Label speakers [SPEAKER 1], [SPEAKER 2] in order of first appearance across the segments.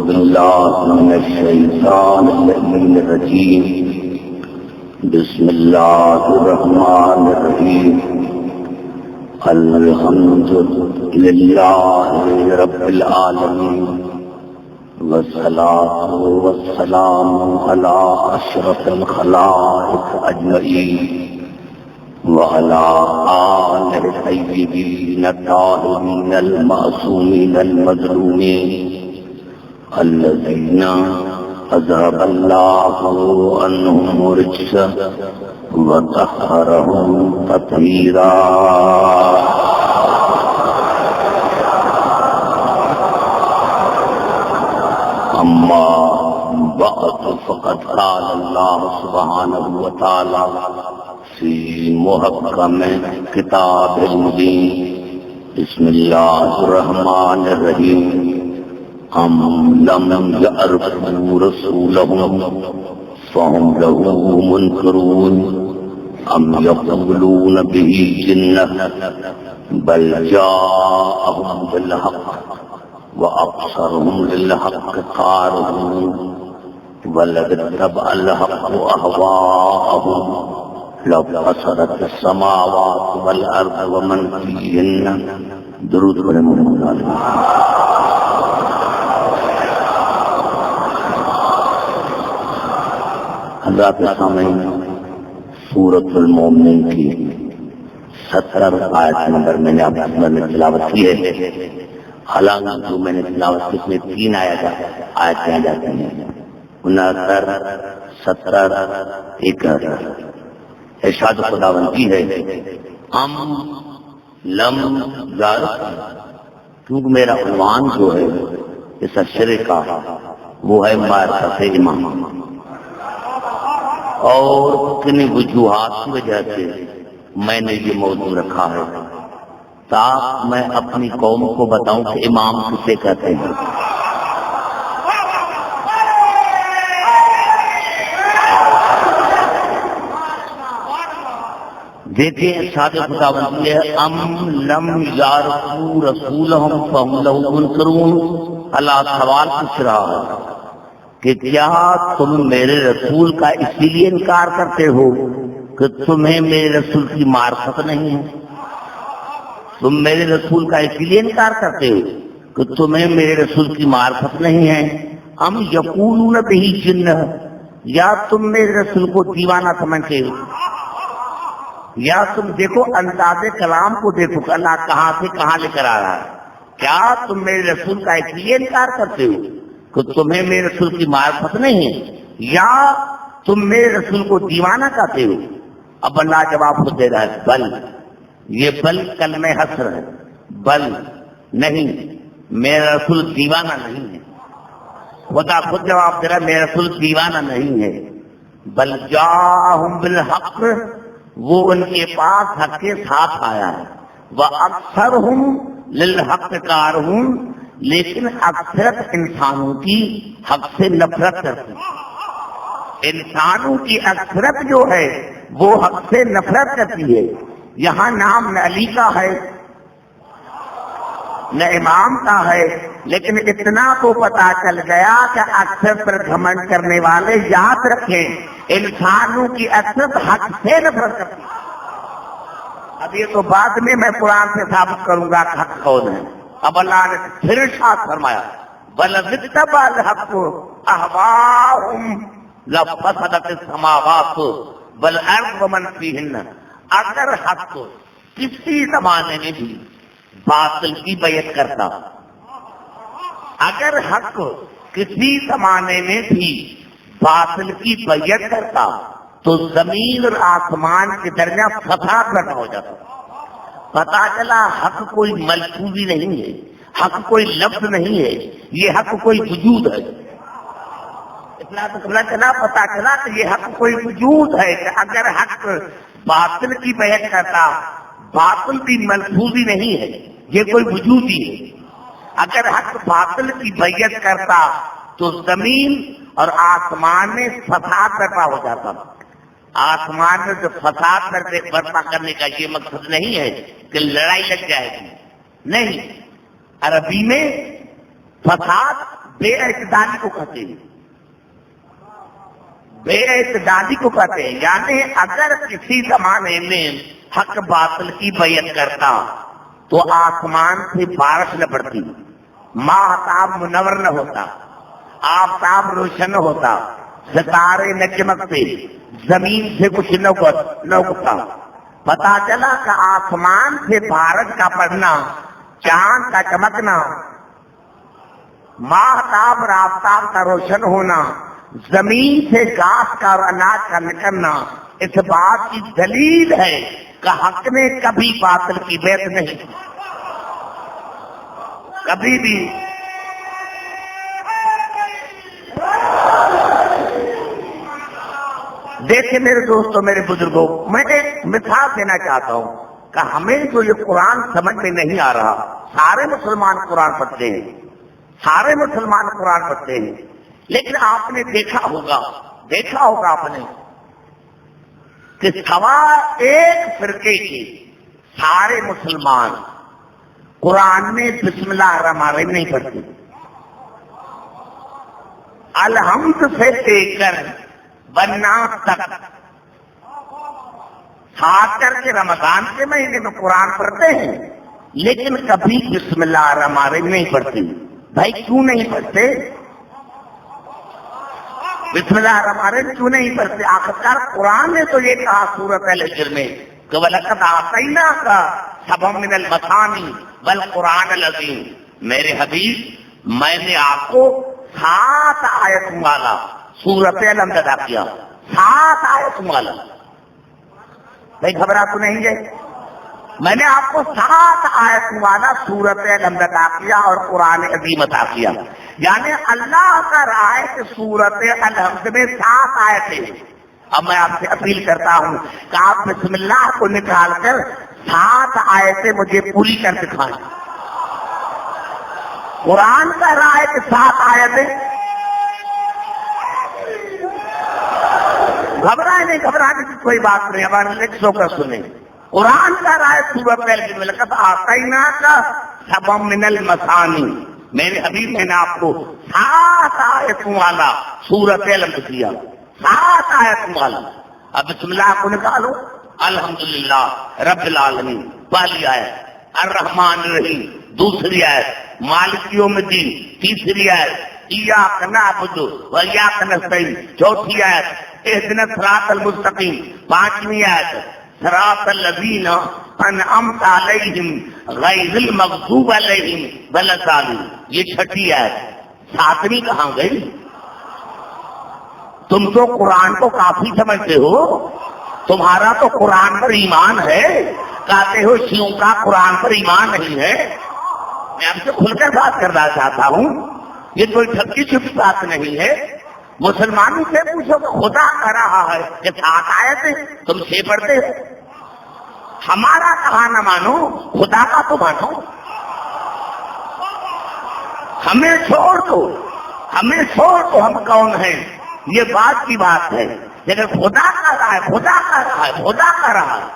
[SPEAKER 1] بالله من الشيطان اللعين الرجيم. بسم الله الرحمن الرحيم. الحمد لله رب العالمين، والصلاة والسلام على أشرف الخلائق أجمعين، وعلى آله الطيبين الطاهرين المعصومين المظلومين الذين أذهب الله عنهم الرجس وطهرهم تطهيرا. أما بعد فقد قال الله سبحانه وتعالى في محكم كتاب المبين. بسم الله الرحمن الرحيم. أم لم يعرفوا رسولهم فهم له منكرون أم يقولون به جنة بل جاءهم بالحق وأبصرهم للحق كارهون ولقد اتبع الحق أهواءهم لفسدت السماوات والأرض ومن فيهن. درود بر محمد. حضرات سامعین، سورۃ المومنین کی 70 آیت نمبر میں نے آپ کے سامنے تلاوت کی ہے. حالانکہ جو میں نے تلاوت کی اس میں 3 آیتیں آ جاتی ہیں: 69، 70، 71. ارشاد خداوند کی ہے ہم لم یعرف، کیونکہ میرا عنوان جو ہے اس اشرے کا وہ ہے معرفت امام، اور کتنی وجوہات کی وجہ سے میں نے یہ موضوع رکھا ہے تاکہ میں اپنی قوم کو بتاؤں کہ امام کسے کہتے ہیں. دیکھیں ارشاد خداوند یہ ہے ام لم یعرفوا رسولہم فہم لہ منکرون. اللہ سوال پوچھ رہا ہے کہ کیا تم میرے رسول کا اسی لیے انکار کرتے ہو کہ تمہیں میرے رسول کی معرفت نہیں ہے؟ تم میرے رسول کا اسی لیے انکار کرتے ہو کہ تمہیں میرے رسول کی معرفت نہیں ہے. ام یقولون بہ جنہ، یا تم میرے رسول کو دیوانہ سمجھتے ہو؟ یا تم دیکھو انداز کلام کو دیکھو کہ اللہ کہاں سے کہاں لے کر آ رہا ہے. کیا تم میرے رسول کا اس لیے انکار کرتے ہو کہ تمہیں میرے رسول کی معرفت نہیں ہے، یا تم میرے رسول کو دیوانہ کہتے ہو؟ اب اللہ جواب خود دے رہا ہے بل. یہ بل کلمہ حصر ہے. بل نہیں، میرا رسول دیوانہ نہیں ہے. خدا خود جواب دے رہا ہے میرا رسول دیوانہ نہیں ہے. بل جاءہم بالحق، وہ ان کے پاس حق کے ساتھ آیا ہے. وَأَكْثَرُهُمْ لِلْحَقِّ كَارِهُونَ، لیکن اکثرت انسانوں کی حق سے نفرت کرتی ہے. انسانوں کی اکثرت جو ہے وہ حق سے نفرت کرتی ہے. یہاں نام نہ علی کا ہے نہ امام کا ہے، لیکن اتنا تو پتا چل گیا کہ اکثر پر گھمنڈ کرنے والے یاد رکھیں انسانوں کی اکثرت حق سے نفرت کرتی ہے. اب یہ تو بعد میں قرآن سے ثابت کروں گا کہ حق کون ہے. اب اللہ نے پھر ارشاد فرمایا وَلَقَدِ اتَّبَعَ الْحَقُّ أَهْوَاءَهُمْ لَفَسَدَتِ السَّمَاوَاتُ وَالْأَرْضُ وَمَنْ فِيهِنَّ. اگر حق کسی زمانے میں بھی باطل کی بیعت کرتا، اگر حق کسی زمانے میں بھی باطل کی بیعت کرتا تو زمین اور آسمان کے درمیان فساد پیدا ہو جاتا. پتا چلا حق کوئی ملفوظی نہیں ہے، حق کوئی لفظ نہیں ہے، یہ حق کوئی وجود ہے. اتنا تو پتا چلا کہ یہ حق کوئی وجود ہے کہ اگر حق باطل کی بیعت کرتا، باطل بھی ملفوظی نہیں ہے، یہ کوئی وجود ہی ہے. اگر حق باطل کی بیعت کرتا تو زمین اور آسمان میں فساد برپا ہو جاتا. آسمان میں جو فساد برپا کرنے کا یہ مقصد نہیں ہے کہ لڑائی لگ جائے گی، نہیں. عربی میں فساد بے اعتدالی کو کہتے ہیں، بے اعتدالی کو کہتے ہیں، یعنی اگر کسی زمانے میں حق باطل کی بیعت کرتا تو آسمان سے بارش نہ پڑتی، ماہتاب منور نہ ہوتا، آفتاب روشن نہ ہوتا، ستارے نہ چمکتے، زمین سے کچھ نہ اگتا۔ پتا چلا کہ آسمان سے بارش کا پڑنا، چاند کا چمکنا، ماہتاب اور آفتاب کا روشن ہونا، زمین سے گھاس کا اور اناج کا نکلنا اس بات کی دلیل ہے کہ حق نے کبھی باطل کی بیعت نہیں کی، کبھی بھی۔ دیکھیں میرے دوستوں، میرے بزرگوں، میں ایک مثال دینا چاہتا ہوں کہ ہمیں جو یہ قرآن سمجھ میں نہیں آ رہا، سارے مسلمان قرآن پڑھتے ہیں، سارے مسلمان قرآن پڑھتے ہیں، لیکن آپ نے دیکھا ہوگا آپ نے کہ سوا ایک فرقے کے سارے مسلمان قرآن میں بسم اللہ الرحمن الرحیم نہیں پڑھتے، الحمد سے لے کر بناس تک، خاص کر کے رمضان کے مہینے میں قرآن پڑھتے ہیں لیکن کبھی بسم اللہ الرحمن الرحیم نہیں پڑھتے۔ بھائی کیوں نہیں پڑھتے؟ بسم اللہ الرحمن الرحیم کیوں نہیں پڑھتے؟ آخرکار قرآن نے تو یہ کہا سورۃ الحجر میں کہ وَلَقَدْ آتَيْنَاكَ سَبْعًا مِنَ الْمَثَانِي وَالْقُرْآنَ الْعَظِيمَ، میرے حبیب میں نے آپ کو 7 آیتوں والا سورۃ الحمد ادا کیا، 7 آیتوں والا۔ بھائی گھبرا تو نہیں گئے؟ میں نے آپ کو 7 آیتوں والا سورۃ الحمد ادا کیا اور قرآن عظیم عطا کیا، یعنی اللہ کا رائے کہ سورۃ الحمد میں 7 آیتیں۔ اب میں آپ سے اپیل کرتا ہوں کہ آپ بسم اللہ کو نکال کر 7 آیتیں مجھے پوری کر دکھائیں۔ قرآن کا رائے کہ 7 آیتیں، گھبرانے کی کوئی بات نہیں، ہمارے لکھوں کا سنیں۔ قرآن کا رائے سورۃ الحجر میں لقد آتیناک سبعا من المثانی، میرے حبیب میں نے آپ کو 7 آیتوں والا سورۃ الحمد کیا، 7 آیتوں والا۔ اب بسم اللہ کو نکالو، الحمدللہ رب العالمین پہلی آیت، الرحمن الرحیم دوسری آیت، مالک یوم الدین تیسری آیت، ایاک نعبد و ایاک نستعین چوتھی آیت، اہدنا الصراط المستقیم پانچویں آیت، صراط الذین انعمت علیہم غیر المغضوب علیہم ولا الضالین، یہ چھٹی آیت۔ 7ویں کہاں گئی؟ تم تو قرآن کو کافی سمجھتے ہو، تمہارا تو قرآن پر ایمان ہے، کہتے ہو شیعوں کا قرآن پر ایمان نہیں ہے۔ میں آپ سے کھل کر بات کرنا چاہتا ہوں، یہ کوئی ٹھگی چھپی بات نہیں ہے۔ مسلمانوں سے پوچھو کہ خدا کہہ رہا ہے کہ 7 آیتیں، تم 6 پڑھتے ہو۔ ہمارا کہا نہ مانو، خدا کا تو مانو۔ ہمیں چھوڑ دو، ہم کون ہیں، یہ بات کی بات ہے، لیکن خدا کا رہا ہے۔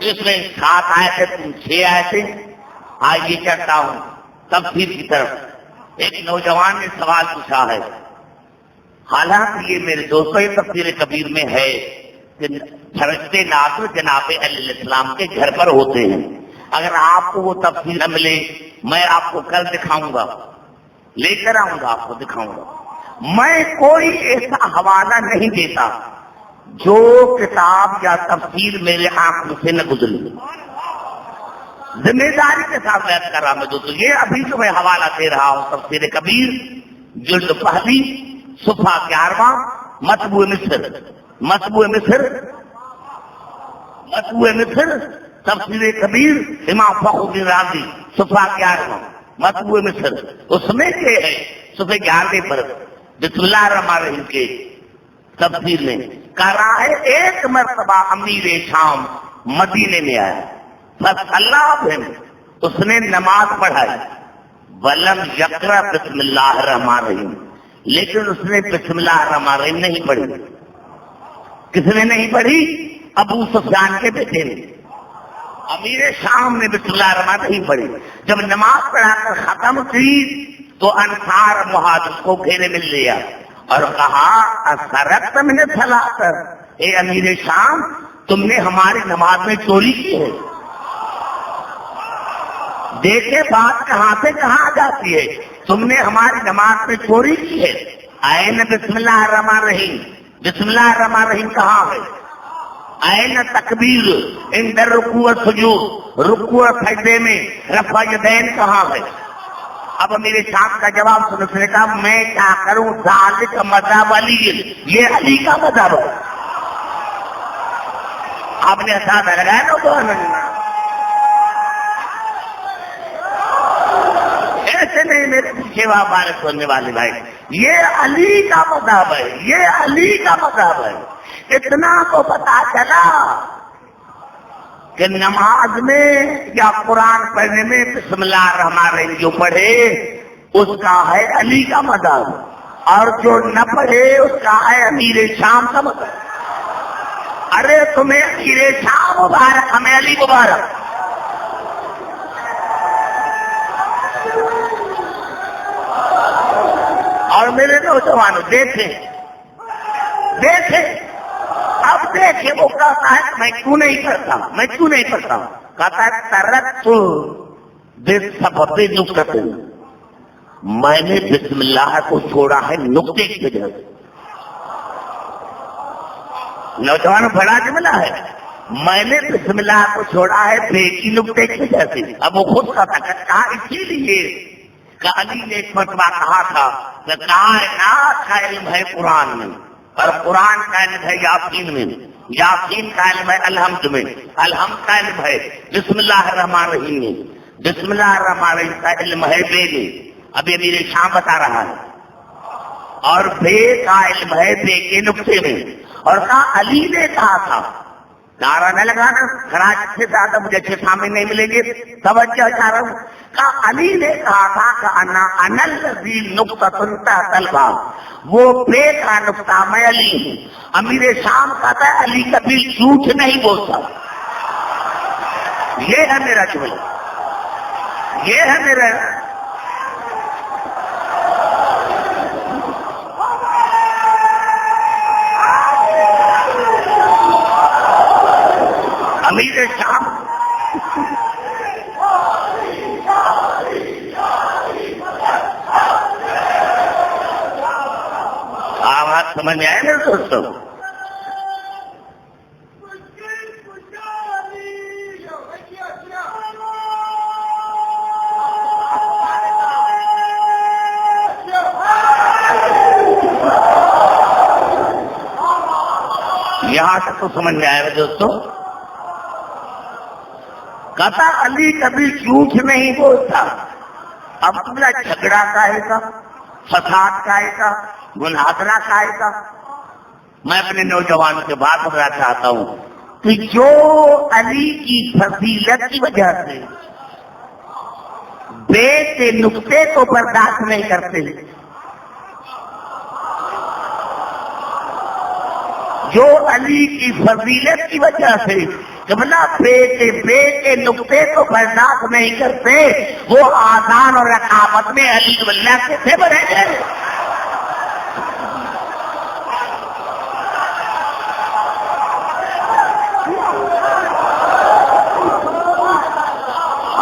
[SPEAKER 1] اس میں 7 آیتیں، تم 6 آیتیں۔ آئیے چلتا ہوں تفسیر کی طرف۔ ایک نوجوان نے سوال پوچھا ہے، حالانکہ یہ میرے دوستوں یہ تفسیر کبیر میں ہے کہ فرشتے نازل جناب علیہ السلام کے گھر پر ہوتے ہیں۔ اگر آپ کو وہ تفسیر نہ ملے، میں آپ کو کل دکھاؤں گا، لے کر آؤں گا، آپ کو دکھاؤں گا۔ میں کوئی ایسا حوالہ نہیں دیتا جو کتاب یا تفسیر میرے آنکھوں سے نہ گزری، ذمہ داری کے ساتھ بیان کر رہا میں دوستوں۔ یہ ابھی جو میں حوالہ دے رہا ہوں تفسیر کبیر جلد پہلی صفحہ 11، مطبوع مصر تفسیر کبیر امام فخر الدین رازی صفحہ 11 مطبوع مصر، اس میں یہ ہے صفحہ 11 پر بسم اللہ الرحمن الرحیم کے تفسیر میں کہہ رہا ہے ایک مرتبہ امیر شام مدینے میں آیا، اس نے نماز پڑھائی، ولم یقرأ بسم اللہ الرحمن الرحیم، لیکن اس نے بسم اللہ الرحمن الرحیم نہیں پڑھی۔ کس نے نہیں پڑھی؟ ابو سفیان کے بیٹے نے، امیر شام نے بسم اللہ الرحمن الرحیم نہیں پڑھی۔ جب نماز پڑھا کر ختم کی تو انصار مہاجر کو گھیرے میں لیا اور کہا اسرقت من الصلاۃ، اے امیر شام تم نے ہماری نماز میں چوری کی ہے۔ دیکھے بات کہاں سے کہاں آ جاتی ہے، تم نے ہماری نماز میں چوری کی ہے۔ این بسم اللہ الرحمن الرحیم، بسم اللہ الرحمن الرحیم کہاں ہے؟ این تکبیر عند الرکوع والسجود، رکوع اور سجدے میں رفع یدین کہاں ہے؟ اب میرے شام کا جواب سنو، اس نے کہا میں کیا کروں، ذالک مذہب علی، یہ علی کا مذہب ہے۔ آپ نے ساتھ لگایا نا، ایسے نہیں میرے پیچھے بارش ہونے والے بھائی، یہ علی کا مذہب ہے، یہ علی کا مذہب ہے۔ اتنا تو پتا چلا کہ نماز میں یا قرآن پڑھنے میں بسم اللہ الرحمن الرحیم جو پڑھے اس کا ہے علی کا مذہب، اور جو نہ پڑھے اس کا ہے امیر شام کا مذہب۔ ارے تمہیں امیر شام مبارک، ہمیں علی مبارک۔ اور میرے نوجوانوں دیکھیں اب دیکھیں، وہ کہتا ہے میں کیوں نہیں کرتا، میں کیوں نہیں کرتا، کہتا ہے ترکت بسبب نکتۃ، میں نے بسم اللہ کو چھوڑا ہے نقطے کی وجہ سے۔ نوجوانوں بڑا جملہ ہے، میں نے بسم اللہ کو چھوڑا ہے بے کی نقطے کی وجہ سے۔ اب وہ خود کہا اسی لیے کہ علی نے ایک مرتبہ کہا تھا کہ کائنات کا علم ہے قرآن میں، اور قرآن کا علم ہے یاسین میں، یاسین کا علم ہے الحمد میں، الحمد کا علم ہے بسم اللہ الرحمن الرحیم میں، بسم اللہ الرحمن الرحیم کا علم ہے بے میں۔ اب یہ میرے شام بتا رہا ہے، اور بے کا علم ہے بے کے نقطے میں۔ اور کہا علی نے کہا تھا، نعرہ نہ لگانا، خراج سے زیادہ مجھے اچھے سامنے نہیں ملیں گے، توجہ چاہ رہا ہوں۔ کہا علی نے کہا تھا کہ انا الذی نقطۃ تحت الباب، وہ بے کا نقطہ میں علی ہوں۔ امیر شام کہتا ہے علی کبھی جھوٹ نہیں بولتا۔ یہ ہے میرا جملہ، یہ ہے میرا۔ امیر شام آواز سمجھ میں آئے نا دوستوں؟ یہاں تک تو سمجھ میں آئے گا دوستوں؟ کہتا علی کبھی جھوٹ نہیں بولتا۔ اب تمہارا جھگڑا کاہے کا، فساد کاہے کا، مناظرہ کاہے کا؟ میں اپنے نوجوانوں سے بات کرنا چاہتا ہوں کہ جو علی کی فضیلت کی وجہ سے بے کے نقطے کو برداشت نہیں کرتے، جو علی کی فضیلت کی وجہ سے جملہ بے کے نقطے کو برداشت نہیں کرتے، وہ آذان اور رقابت میں علی اللہ کے سے بڑھے گئے۔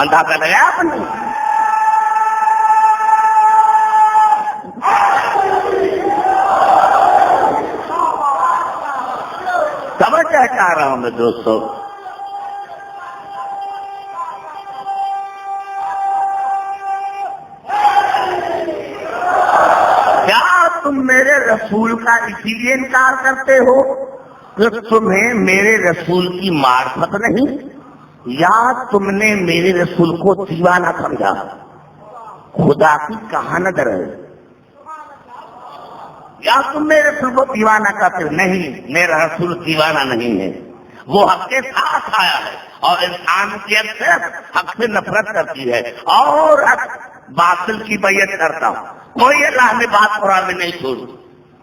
[SPEAKER 1] اندازہ لگایا آپ نے؟ سمجھنا چاہ رہا ہوں میں دوستوں، تم میرے رسول کا اسی لیے انکار کرتے ہو کہ تمہیں میرے رسول کی معرفت نہیں، یا تم نے میرے رسول کو دیوانہ سمجھا؟ خدا کی کہاں نظر ہے؟ یا تم میرے رسول کو دیوانہ کرتے ہو؟ نہیں، میرا رسول دیوانہ نہیں ہے، وہ حق کے ساتھ آیا ہے، اور انسان کی اکثر حق سے نفرت کرتی ہے، اور باطل کی بیعت کرتا ہوں۔ کوئی اللہ نے بات قرآن میں نہیں چھوڑی،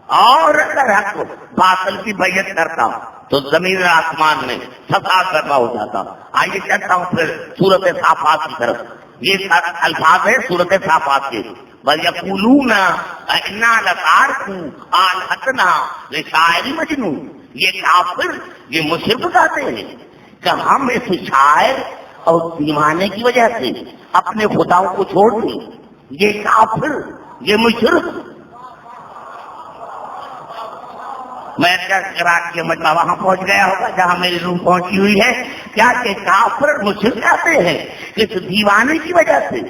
[SPEAKER 1] اور اگر حق باطل کی بیعت کرتا ہوں تو زمین آسمان میں فساد برپا ہو جاتا۔ آئیے چلتا ہوں پھر سورۃ صافات کی طرف۔ یہ الفاظ ہے سورۃ صافات کے. وَيَقُولُونَ أَإِنَّا لَتَارِكُو آلِهَتَنَا لِشَاعِرٍ مَجْنُونٍ. یہ کافر یہ مشرک کہتے ہیں کہ ہم اس شاعر اور دیوانے کی وجہ سے اپنے خداؤں کو چھوڑ دیں. یہ کافر یہ مشرک. میں کراچی مجمع وہاں پہنچ گیا ہوگا جہاں میری روح پہنچی ہوئی ہے. کیا کہ کافر مشرک کہتے ہیں اس دیوانے کی وجہ سے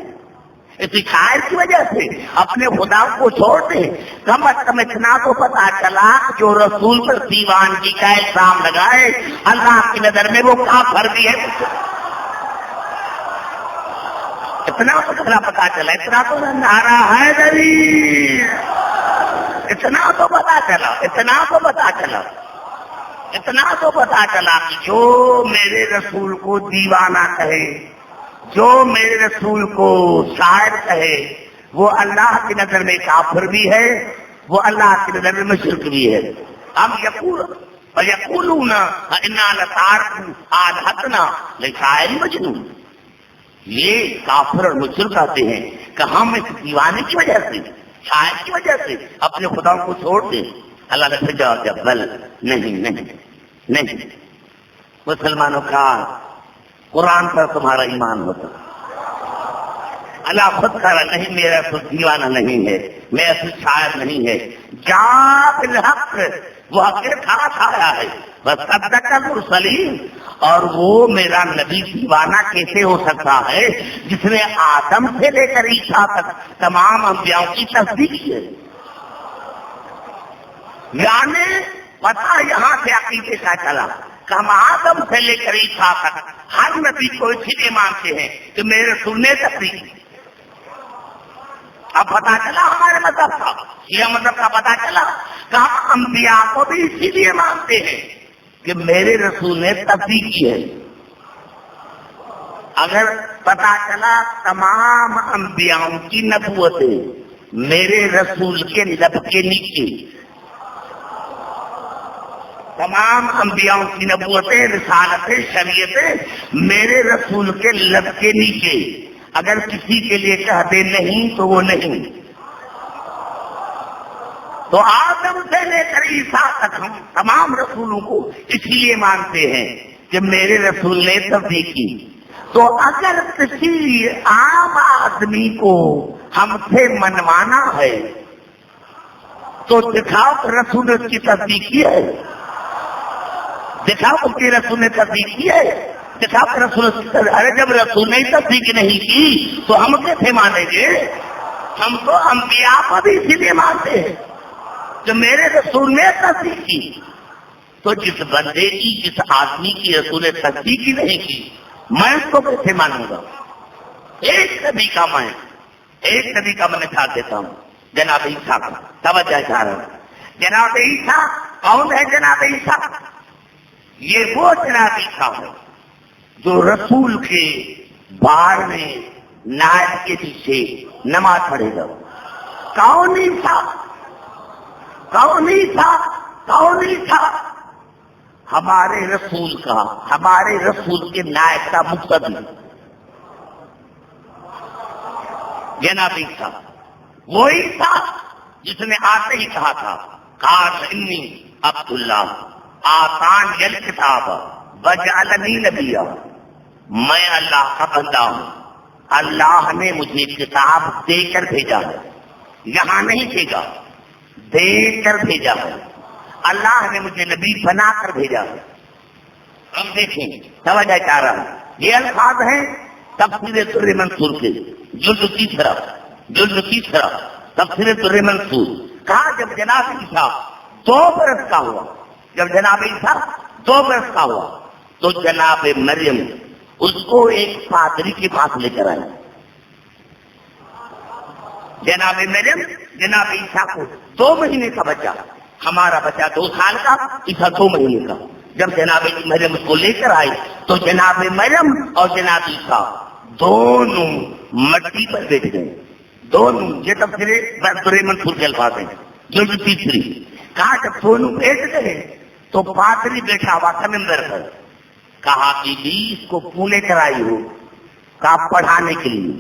[SPEAKER 1] اس شاعر کی وجہ سے اپنے خدا کو چھوڑ دے. کم از کم اتنا تو پتا چلا جو رسول پر دیوانگی کا الزام لگائے اللہ کی نظر میں وہ کافر بھی ہے. اتنا تو پتا چلا. اتنا تو نعرہ حیدری. اتنا تو پتا چلا. اتنا تو پتا چلا. اتنا تو پتا چلا کہ جو میرے رسول کو دیوانہ کہے جو میرے رسول کو شاعر کہے وہ اللہ کی نظر میں کافر بھی ہے وہ اللہ کی نظر میں مشرک بھی ہے. ہم یقولون انا لتارکو آلہتنا لشاعر مجنون. یہ کافر اور مشرک کہتے ہیں کہ ہم اس دیوانے کی وجہ سے شاعر کی وجہ سے اپنے خدا کو چھوڑ دیں. اللہ نے پھر جواب دیا بل نہیں نہیں نہیں. مسلمانوں کا قرآن پر تمہارا ایمان ہوتا. اللہ خود کہہ رہا نہیں میرا تو دیوانہ نہیں ہے میرا تو شاعر نہیں ہے. جا بالحق وہ حق کے ساتھ آیا ہے بس صدق المرسلین. اور وہ میرا نبی دیوانہ کیسے ہو سکتا ہے جس نے آدم سے لے کر عیسیٰ تک تمام انبیاؤں کی تصدیق کی ہے. یعنی پتہ یہاں سے عقیدے کا چلا کہ ہم آدم سے لے کر عیسیٰ تک ہر نبی کو اسی لیے مانتے ہیں کہ میرے رسول نے تصدیق کی. اب پتا چلا ہمارے مذہب کا یہ مذہب کا پتا چلا کہ ہم انبیاء کو بھی اسی لیے مانتے ہیں کہ میرے رسول نے تصدیق کی ہے. اگر پتا چلا تمام انبیاءوں کی نبوتیں میرے رسول کے لب کے نیچے تمام انبیاءوں کی نبوتیں رسالتیں شریعتیں میرے رسول کے لب کے نیچے اگر کسی کے لیے کہہ دے نہیں تو وہ نہیں. تو آدم سے لے کر عیسیٰ تک ہم تمام رسولوں کو اس لیے مانتے ہیں کہ میرے رسول نے تصدیق کی. تو اگر کسی عام آدمی کو ہم سے منوانا ہے تو دکھاؤ کہ رسول نے اس کی تصدیق کی ہے. دکھاؤ کہ رسول نے تصدیق کی ہے. دکھاؤ کہ رسول. ارے جب رسول نے تصدیق نہیں کی تو ہم کیسے مانیں گے؟ ہم تو انبیاء کو بھی اسی لیے مانتے ہیں جو میرے رسول نے تصدیق کی. تو جس بندے کی جس آدمی کی رسول نے تصدیق ہی نہیں کی میں اس کو کیسے مانوں گا؟ ایک نبی کا میں مثال دیتا ہوں. جناب عیسیٰ کا توجہ چاہ رہا ہوں. جناب عیسیٰ کون ہے؟ جناب عیسیٰ یہ وہ جناب عیسیٰ ہے جو رسول کے بار میں نائب کے پیچھے نماز پڑھے گا. کون عیسیٰ؟ کون عیسیٰ؟ کون عیسیٰ؟ ہمارے رسول کا ہمارے رسول کے نائب کا مقتدی جناب عیسیٰ. وہ عیسیٰ جس نے آتے ہی کہا تھا کاش انی عبداللہ آتانی الکتاب وجعلنی نبیا. میں اللہ کا بندہ ہوں اللہ نے مجھے کتاب دے کر بھیجا ہے. یہاں نہیں بھیجا دے کر بھیجا ہے. اللہ نے مجھے نبی بنا کر بھیجا ہے. ہم دیکھیں توجہ چاہ رہا ہوں. یہ الفاظ ہیں تفسیر در منصور کے جلد تیسرا تفسیر در منصور. کہا جب جناب عیسیٰ 2 برس کا ہوا جب جناب عیسیٰ 2 برس کا ہوا تو جناب مریم اس کو ایک پادری کے پاس لے کر آئے. جناب مریم جناب عیسیٰ کو 2 مہینے کا بچہ ہمارا بچہ 2 سال کا عیسیٰ 2 مہینے کا جب جناب مریم اس کو لے کر آئے تو جناب مریم اور جناب عیسیٰ دونوں مٹی پر بیٹھ گئے. دونوں یہ تفسیر منصور کے الفاظ ہیں. جو تیسری کہا جب دونوں بیٹھ گئے تو پادری بیٹھا ہوا تھا ممبر پر. کہا کہ اس کو کیوں لے کر آئی ہو؟ کہا پڑھانے کے لیے.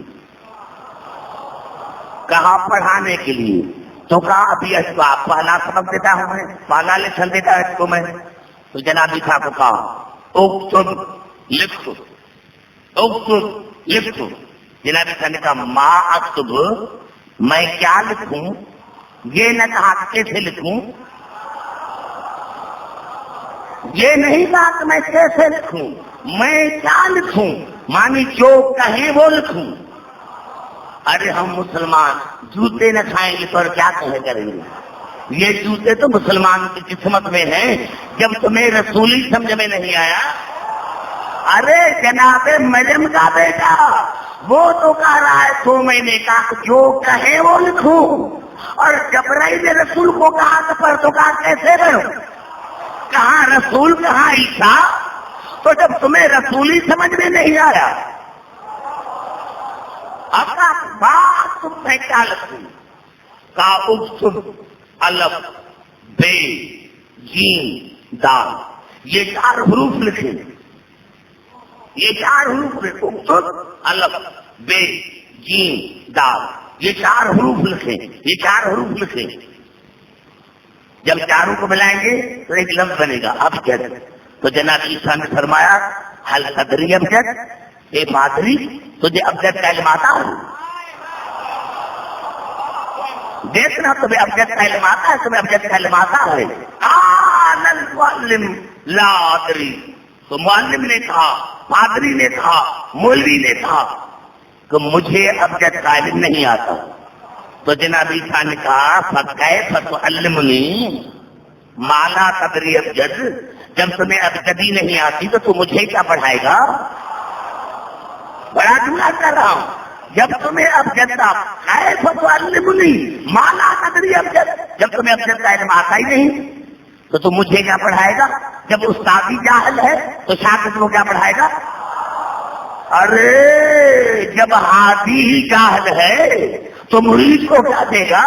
[SPEAKER 1] کہا پڑھانے کے لیے. تو کہا ابھی اس کو آپ پہلا سبق دیتا ہوں میں, پہلا لیسن دیتا ہے اس کو میں. تو جناب عیسیٰ کو کہا اکتب لکھ, اکتب لکھ. جناب عیسیٰ نے کہا ما اکتب, میں کیا لکھوں؟ یہ نہ کہا کیسے لکھوں, یہ نہیں کہا کہ میں کیسے لکھوں, میں کیا لکھوں, مانی جو کہیں وہ لکھوں. ارے ہم مسلمان جوتے نہ کھائیں گے تو اور کیا کہے کریں گے؟ یہ جوتے تو مسلمان کی قسمت میں ہیں. جب تمہیں رسولی سمجھ میں نہیں آیا, ارے جناب مریم کا بیٹا وہ تو کہہ رہا ہے 2 مہینے کا جو کہے وہ لکھوں, اور جبرائیل رسول کو کہا تو پر تو کہا کیسے رہو, کہاں رسول کہاں عیسیٰ. تو جب تمہیں رسولی سمجھ میں نہیں آیا, اب بات تم میں کیا لکھوں؟ کہا اکتب الف بے جیم دال, یہ 4 حروف لکھیں, یہ 4 حروف لکھیں. اکتب الف بے جیم دال, یہ 4 حروف لکھیں, یہ 4 حروف لکھیں. جب چاروں کو ملائیں گے تو ایک لفظ بنے گا ابجد. تو جناب عیسیٰ نے فرمایا حل تدری ابجد, اے پادری تجھے ابجد کا علم آتا ہے؟ دیکھنا تمہیں ابجد کا علم آتا ہے, تمہیں ابجد کا علم آتا ہے. قال المعلم لا ادری, تو معلم نے کہا, پادری نے کہا, مولوی نے کہا کہ مجھے ابجد کا علم نہیں آتا. تو جناب عیسیٰ نے کہا فکیف تعلمنی ما لا تدری ابجد, جب تمہیں ابجدی نہیں آتی تو تو مجھے کیا پڑھائے گا؟ بڑا جملہ کر رہا ہوں, جب تمہیں ابجد کا کیف تعلمنی ما لا تدری ابجد, جب تمہیں ابجد کا علم آتا ہی نہیں تو تو مجھے کیا پڑھائے گا؟ جب استاد ہی جاہل ہے تو شاگرد کو کیا پڑھائے گا؟ ارے جب ہادی ہی جاہل ہے تو مرید کو کیا دے گا؟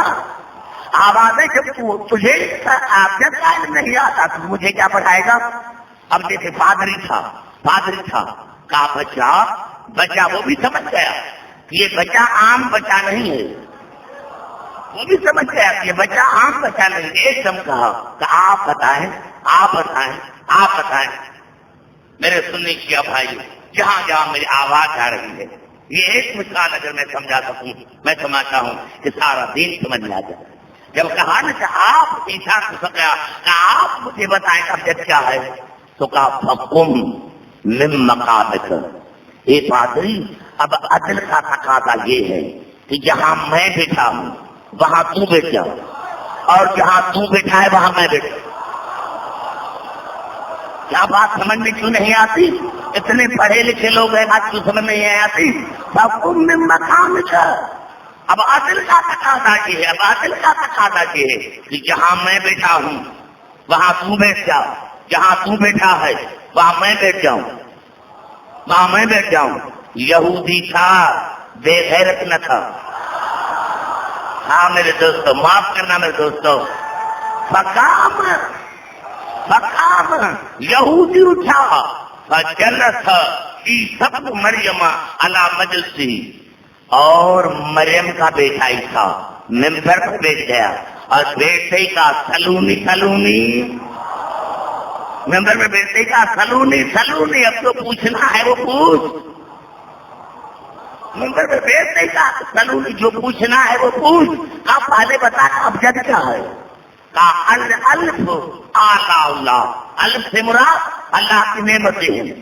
[SPEAKER 1] آواز ہے جب تجھے ابجد کا علم نہیں آتا تو مجھے کیا پڑھائے گا؟ اب دیکھے پادری تھا, کہا بچہ, بچہ وہ بھی سمجھ گیا کہ یہ بچہ عام بچہ نہیں ہے, وہ بھی سمجھ گیا کہ یہ بچہ عام بچہ نہیں ہے. ایک دم کہا کہ آپ بتائیں, آپ بتائیں, آپ بتائیں. میرے سننے کیا بھائی, جہاں جہاں میری آواز آ رہی ہے, یہ ایک مثال اگر میں سمجھا سکوں, میں سمجھتا ہوں کہ سارا دین سمجھ میں آ جائے. جب کہا نا کہ آپ عیسیٰ کو سکیا کہ آپ مجھے بتائیں ابجد کیا ہے, تو کہا فقم من مقامک, اے پادری اب عدل کا تقاضا یہ ہے کہ جہاں میں بیٹھا ہوں وہاں تو بیٹھ جا, اور جہاں تو بیٹھا ہے وہاں میں بیٹھا. کیا بات سمجھ میں کیوں نہیں آتی؟ اتنے پڑھے لکھے لوگ ہیں, بات کیوں سمجھ نہیں آتی؟ فقم من مقامک, اب عدل کا تقاضا یہ ہے, اب عدل کا تقاضا یہ ہے کہ جہاں میں بیٹھا ہوں وہاں تو بیٹھ جا, جہاں تو بیٹھا ہے وہاں میں بیٹھ جاؤں, وہاں میں بیٹھ جاؤں. یہودی تھا, بے غیرت نہ تھا. ہاں میرے دوستو, معاف کرنا میرے دوستو, فقام یہودی اٹھا, فجلس عیسیٰ ابن مریم علی مجلسی, اور مریم کا بیٹا ہی تھا ممبر پر بیٹھ گیا, اور بیٹے کا سلونی سلونی, ممبر میں بیٹے کا سلونی سلونی, اب تو پوچھنا ہے وہ پوچھ, ممبر میں بیٹے کا سلونی, جو پوچھنا ہے وہ پوچھ. آپ پہلے بتا ابجد کیا ہے؟ کہا الف آلہ اللہ, الف سے مراد اللہ کی نعمتیں ہیں,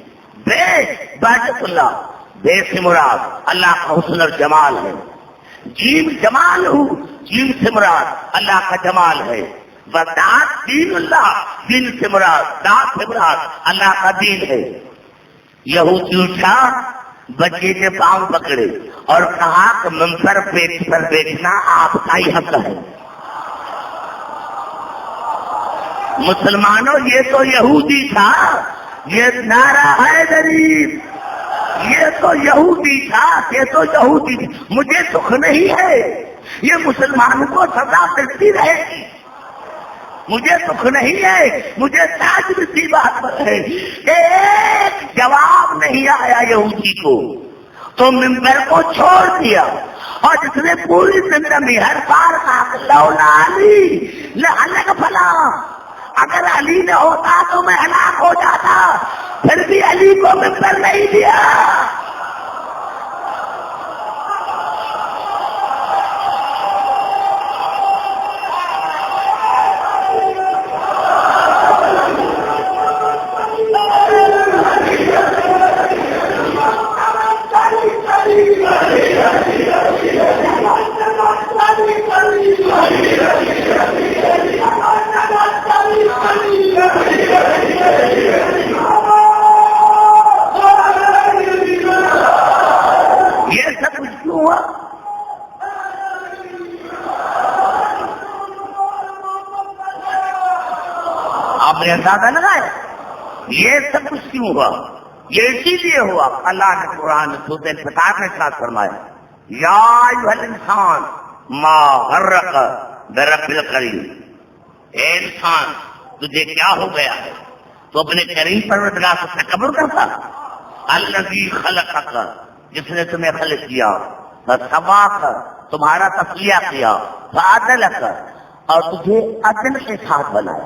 [SPEAKER 1] بے برکت اللہ, بے سے مراد اللہ کا حسن اور جمال ہے, جیم جمال ہوں, جیم سے مراد اللہ کا جمال ہے, دات دین اللہ, دین سے مراد, دات سے مراد اللہ کا دین ہے. یہودی اٹھا, بچے کے پاؤں پکڑے اور کہا کہ ممبر پر بیٹھنا آپ کا ہی حق ہے. مسلمانوں یہ تو یہودی تھا, یہ نعرہ ہے غریب, یہ تو یہودی تھا, یہ تو یہودی تھی. مجھے دکھ نہیں ہے, یہ مسلمانوں کو سزا ملتی رہے گی, مجھے دکھ نہیں ہے, مجھے تعجب کی بات ہے. ایک جواب نہیں آیا یہودی کو, تو ممبر کو چھوڑ دیا، اور جس نے پوری زندگی ہر بار کہا لولا علی لہلک فلاں، اگر علی نہ ہوتا تو میں ہلاک ہو جاتا، پھر بھی علی کو ممبر نہیں دیا۔ یہ سب کچھ کیوں ہوا؟ آپ نے اندازہ لگایا یہ سب کچھ کیوں ہوا؟ یہ اسی لیے ہوا اللہ نے قرآن سورۃ الانفطار میں ارشاد فرمایا یا ایھا الانسان ما غرک برب الکریم، اے انسان تجھے کیا ہو گیا ہے؟ تو اپنے کریم پروردگار سے تکبر کرتا، الذی خلقک، جس نے تمہیں خلق کیا، فسواک، تمہارا تصفیہ کیا، فعدلک، اور تجھے عدل کے ساتھ بنایا،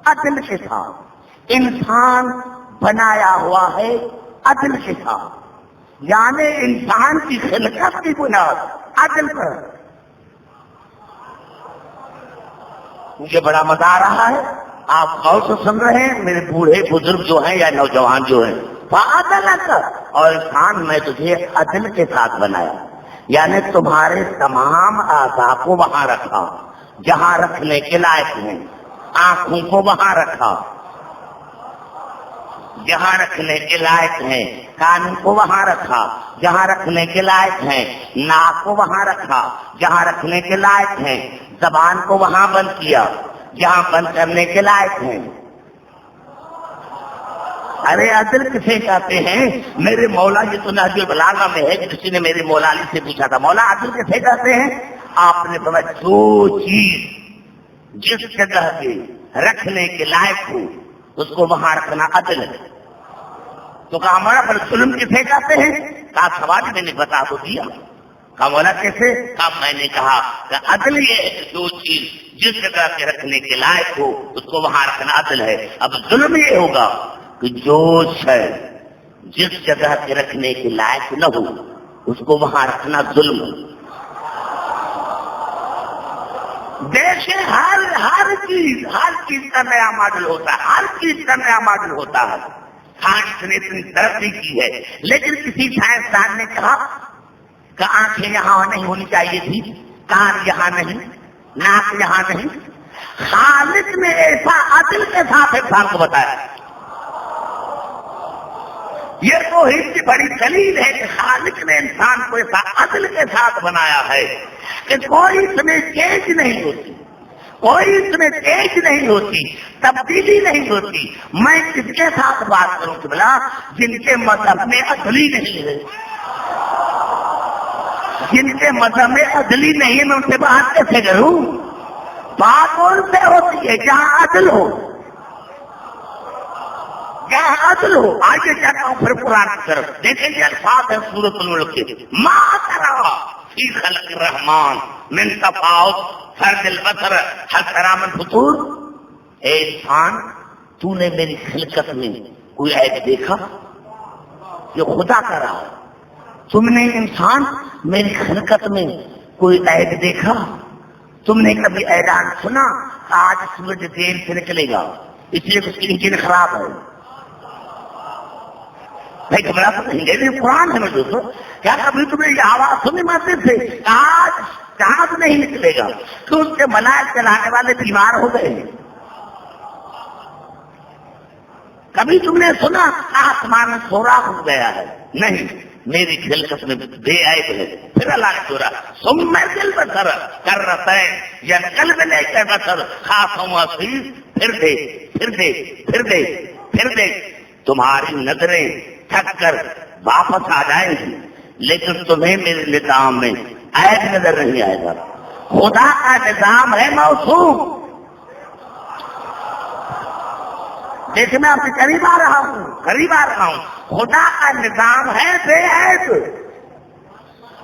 [SPEAKER 1] عدل کے ساتھ۔ انسان بنایا ہوا ہے عدل کے ساتھ، یعنی انسان کی خلقت کی بنیاد عدل پر۔ مجھے بڑا مزہ آ رہا ہے، آپ غور سے سن رہے ہیں، میرے بوڑھے بزرگ جو ہیں یا نوجوان جو ہیں، فعدلک، اور انسان میں تجھے عدل کے ساتھ بنایا، یعنی تمہارے تمام اعضاء کو وہاں رکھا جہاں رکھنے کے لائق ہیں، آنکھوں کو وہاں رکھا جہاں رکھنے کے لائق ہیں، کان کو وہاں رکھا جہاں رکھنے کے لائق ہیں، ناک کو وہاں رکھا جہاں رکھنے کے لائق ہیں، زبان کو وہاں بند کیا جہاں بند کرنے کے لائق ہیں۔ ارے عدل کسے کہتے ہیں؟ میرے مولا، یہ تو نہج البلاغہ میں ہے، کسی نے میرے مولا علی سے پوچھا تھا مولا عدل کسے کہتے ہیں؟ آپ نے فرمایا جو چیز جس جگہ پہ رکھنے کے لائق ہو اس کو وہاں رکھنا عدل ہے۔ تو کہا ہمارا پر ظلم کسے کہتے ہیں؟ کہا سوال میں نے بتا تو دیا۔ کہا مولا کیسے؟ کہا میں نے کہا کہ عدل یہ ہے کہ جو چیز جس جگہ پہ رکھنے کے لائق ہو اس کو وہاں رکھنا عدل ہے۔ اب ظلم یہ ہوگا کہ جو شے جس جگہ پہ رکھنے کے لائق نہ ہو اس کو وہاں رکھنا ظلم ہے۔ دیکھیں ہر چیز کا نیا ماڈل ہوتا ہے، ہر چیز کا نیا ماڈل ہوتا ہے۔ سائنس نے اتنی ترقی کی ہے، لیکن کسی سائنسدان نے کہا کہ آنکھیں یہاں نہیں ہونی چاہیے تھی، کان یہاں نہیں، ناک یہاں نہیں۔ خالق نے ایسا عدل کے ساتھ انسان کو بتایا۔ یہ توحید کی بڑی دلیل ہے کہ خالق نے انسان کو ایسا عدل کے ساتھ بنایا ہے کہ کوئی اس میں چینج نہیں ہوتی، کوئی اس میں چینج نہیں ہوتی، تبدیلی نہیں ہوتی۔ میں کس کے ساتھ بات کروں کہ بلا جن کے مذہب میں عدلی نہیں ہے، جن کے مذہب میں عدلی نہیں ہے میں ان سے بات کیسے کروں؟ بات ان سے ہوتی ہے جہاں عدل ہو، جہاں عدل ہو۔ آگے جاتا ہوں پھر قرآن کی طرف، دیکھیں گے الفاظ ہیں سورۃ الملک کے، ما ترى فی خلق الرحمن من تفاوت فرد البصر هل ترى من فطور۔ اے انسان تو نے میری خلقت میں کوئی عیب دیکھا؟ یہ خدا کا رہا ہے۔ تم نے انسان میری خلقت میں کوئی عیب دیکھا؟ تم نے کبھی اعلان سنا آج سورج دیر سے نکلے گا اس لیے اس کی انجن خراب ہے؟ بھائی گھبرا تو نہیں گئے، قرآن ہے مجھے تو کیا کبھی تمہیں یہ آواز سنی ماتے تھے آج چاند نہیں نکلے گا تو اس کے ملائک چلانے والے بیمار ہو گئے؟ کبھی تم نے سنا آسمان سوراخ ہو گیا ہے؟ نہیں، میری خلقت میں بے عیب ہے۔ پھر اللہ نے سورا ثم دل بسر کر رہتا ہے یا قلب لے کر بسر خاص پھر دے پھر دے پھر دے پھر دے، تمہاری نظریں تھک کر واپس آ جائیں گی لیکن تمہیں میرے نظام میں عیب نظر نہیں آئے گا۔ خدا کا نظام ہے موصوف، جیسے میں آپ کے قریب آ رہا ہوں خدا کا نظام ہے بے عیب،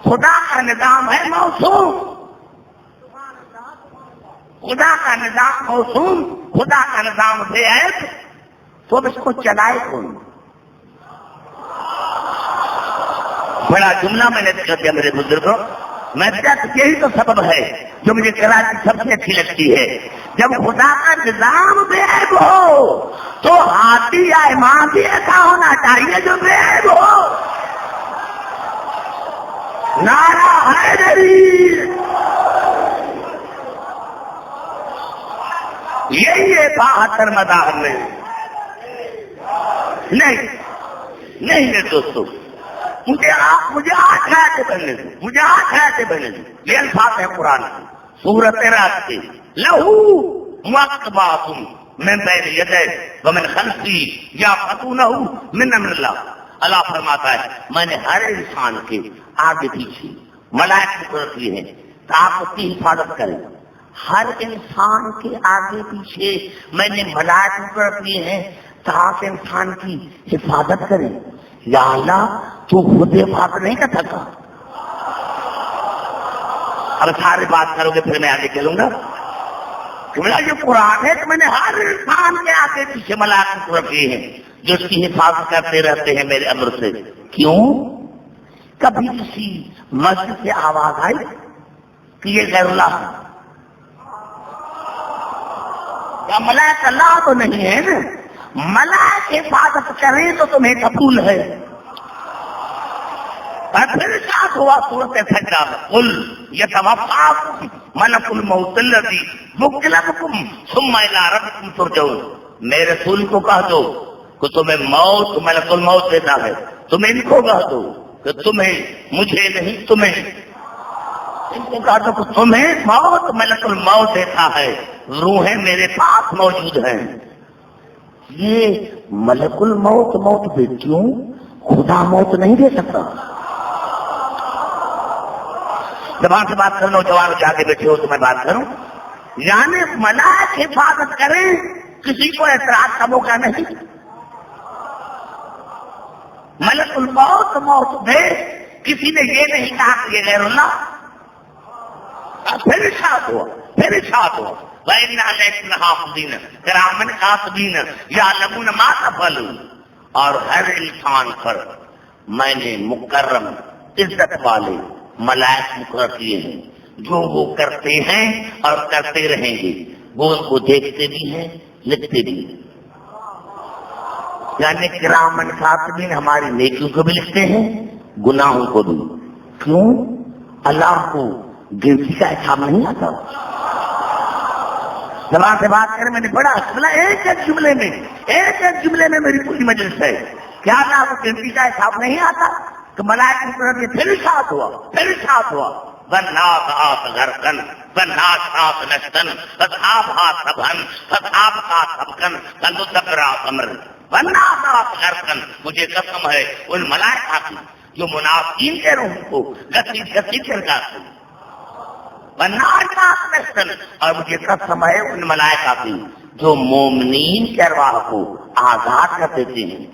[SPEAKER 1] خدا کا نظام ہے موسوم، خدا کا نظام موسوم، خدا کا نظام بے عیب، تو اب اس کو چلائے کون؟ بڑا جملہ میں نے کر دیا میرے بزرگوں، میں یہی تو سبب ہے جو مجھے کراچی سب سے اچھی لگتی ہے۔ جب خدا کا نظام بے عیب ہو تو ہاتھی یا امام بھی ایسا ہونا چاہیے جو بے عیب ہو۔ نعرہ حیدری، یہی ہے 72 مداح میں۔ نہیں میرے دوستو، مجھے 8 آیتیں پڑھنے دیں، مجھے 8 آیتیں پڑھنے دیں۔ یہ الفاظ ہے قرآن سورۃ رات کے، لہو معقبات من بین یدیہ ومن خلفہ یحفظونہ من امر اللہ۔ اللہ فرماتا ہے میں نے ہر انسان کے آگے پیچھے ملائکہ کو رکھ لیے ہیں تاکہ اس کی حفاظت کریں۔ ہر انسان کے آگے پیچھے میں نے ملائکہ کو رکھ لیے ہیں تاکہ انسان کی حفاظت کریں۔ یا اللہ تو خود حفاظت نہیں کر سکتا؟ اب سارے بات کرو گے پھر میں آگے چلوں گا۔ یہ قرآن ہے کہ میں نے ہر انسان کے آگے پیچھے ملائکہ کو رکھ لیے ہیں جو اس کی حفاظت کرتے رہتے ہیں میرے امر سے۔ کیوں؟ کبھی کسی مسجد سے آواز آئی کہ یہ غیر اللہ ہے، یا ملائکہ اللہ تو نہیں ہے نا، ملائکہ حفاظت کریں تو تمہیں قبول ہے۔ اور پھر ارشاد ہوا سورۃ سجدہ میں، قل یتوفاکم ملک الموت الذی وکل بکم ثم الی ربکم ترجعون۔ میرے رسول کو کہہ دو کہ تمہیں موت ملک الموت دیتا ہے، تم ان کو کہہ دو کہ تمہیں، مجھے نہیں تمہیں، ان کو کہا تو کہ تمہیں موت ملک الموت دیتا ہے، روحیں میرے پاس موجود ہیں۔ یہ ملک الموت موت دے، کیوں؟ خدا موت نہیں دے سکتا۔ زبان سے بات کر لو، جوان جا کے بیٹھے ہو تو میں بات کروں، یعنی ملائکہ حفاظت کریں، کسی کو اعتراض کا موقع نہیں۔ ملک الموت موت دے، کسی نے یہ نہیں کہا کہ یہ غیر اللہ۔ پھر ارشاد ہوا وَإِنَّ عَلَيْكُمْ لَحَافِظِينَ كِرَامًا كَاتِبِينَ يَعْلَمُونَ مَا تَفْعَلُونَ۔ اور ہر انسان پر میں نے مکرم عزت والے ملائکہ مقرر کیے ہیں جو وہ کرتے ہیں اور کرتے رہیں گے، وہ ان کو دیکھتے بھی ہیں لکھتے بھی ہیں۔ یعنی کرامن کاتبین ہماری نیکیوں کو بھی لکھتے ہیں، گناہوں کو بھی۔ کیوں؟ اللہ کو گنتی کا حساب نہیں آتا۔ زبان سے بات کریں، میں نے بڑا ایک جملے میں میری پوری مجلس ہے، کیا اللہ کو گنتی کا حساب نہیں آتا؟ کہ ملائکہ مقرر کے پھر ارشاد ہوا وَالنَّازِعَاتِ غَرْقًا وَالنَّاشِطَاتِ نَشْطًا فَسَابْهَا سَبْحًا فَسَابْهَا سَبْقًا فَالْمُدَبِّرَاتِ أَمْرًا وَالنَّازِعَاتِ غَرْقًا۔ مجھے قسم ہے ان ملائکہ کی جو منافقین کے روح کو گسیٹ کر جاتے ہیں، وَالنَّاشِطَاتِ نَشْطًا، اور مجھے قسم ہے ان ملائکہ کی جو مومنین کے ارواح کو آزاد کر دیتے ہیں۔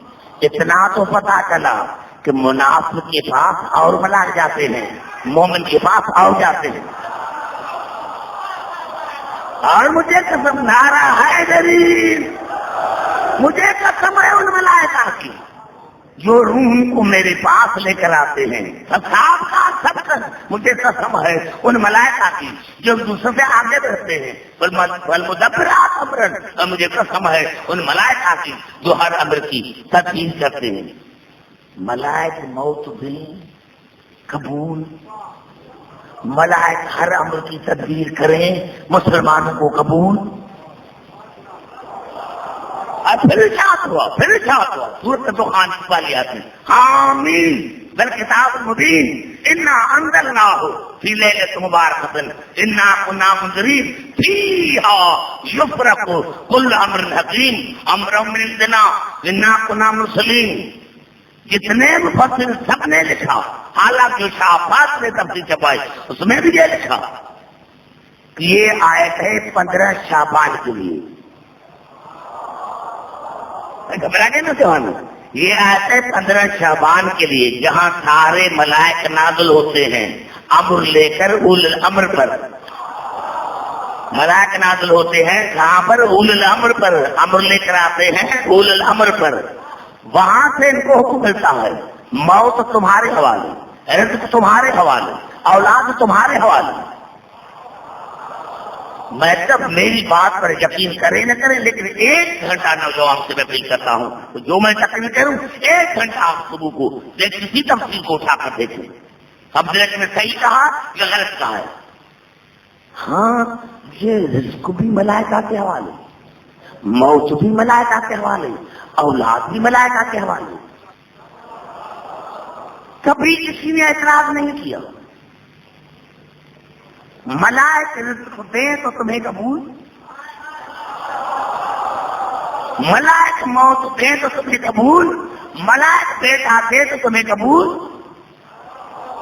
[SPEAKER 1] اتنا تو پتا چلا کہ منافق کے پاس اور ملائکہ جاتے ہیں، مومن کے پاس اور جاتے ہیں۔ اور مجھے قسم، نعرہ حیدری، مجھے قسم ہے ان ملائکہ کی جو روح کو میرے پاس لے کر آتے ہیں، سب مجھے قسم ہے ان ملائکہ کی جو دوسرے سے آگے بڑھتے ہیں، والمدبرات امرا، اور مجھے قسم ہے ان ملائکہ کی جو ہر امر کی تدبیر کرتے ہیں۔ ملائکہ موت بھی قبول، ملائکہ ہر امر کی تدبیر کریں، مسلمانوں کو قبول۔ اور پھر ارشاد ہوا سورۃ دخان کی والی آتی ہے، حامیم والکتاب المبین انا انزلناہ فی لیلۃ مبارکۃ انا کنا منذرین فیہا یفرق کل امر حکیم امرا من عندنا انا کنا مرسلین۔ جتنے مفسر سب نے لکھا، حالانکہ شاہ عباس نے تفسیر چھپائی اس میں بھی یہ لکھا کہ یہ آیت ہے 15 شعبان کے لیے۔ گھبرا گئے نا جوان، یہ آیت ہے 15 شعبان کے لیے، جہاں سارے ملائک نازل ہوتے ہیں امر لے کر اول الامر پر. ملائک نازل ہوتے ہیں کہاں پر؟ اول الامر پر. امر لے کر آتے ہیں اول الامر پر. وہاں سے ان کو حکم ملتا ہے موت تمہارے حوالے، رزق تمہارے حوالے، اولاد تمہارے حوالے. میں جب میری بات پر یقین کریں نہ کریں، لیکن 1 گھنٹہ نوجوان سے میں اپیل کرتا ہوں تو جو میں تقریر کروں 1 گھنٹہ آپ صبح کو لیکن اسی تفصیل کو اٹھا کر دیکھیں اب دیکھ میں صحیح کہا یا غلط کہا ہے. ہاں یہ رزق بھی ملائکہ کے حوالے، موت بھی ملائکہ کے حوالے، اولاد بھی ملائکہ کے حوالے. کبھی کسی نے اعتراض نہیں کیا. ملائک رزق دیں تو تمہیں قبول، ملائک موت دیں تو تمہیں قبول، ملائک بیٹا دے تو تمہیں قبول.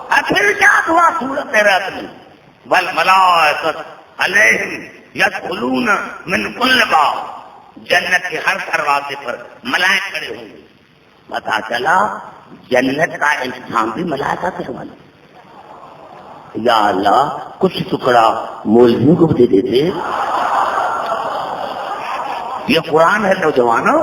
[SPEAKER 1] اور پھر کیا دعا سورت رات میں والملائکۃ علیہم یدخلون من کل باب، جنت کے ہر دروازے پر ملائک کھڑے ہوں گے. پتا چلا جنت کا انتظام بھی ملائکہ کے حوالے. یا اللہ کچھ ٹکڑا مولویوں کو بھی دے دیتے. یہ قرآن ہے نوجوانوں.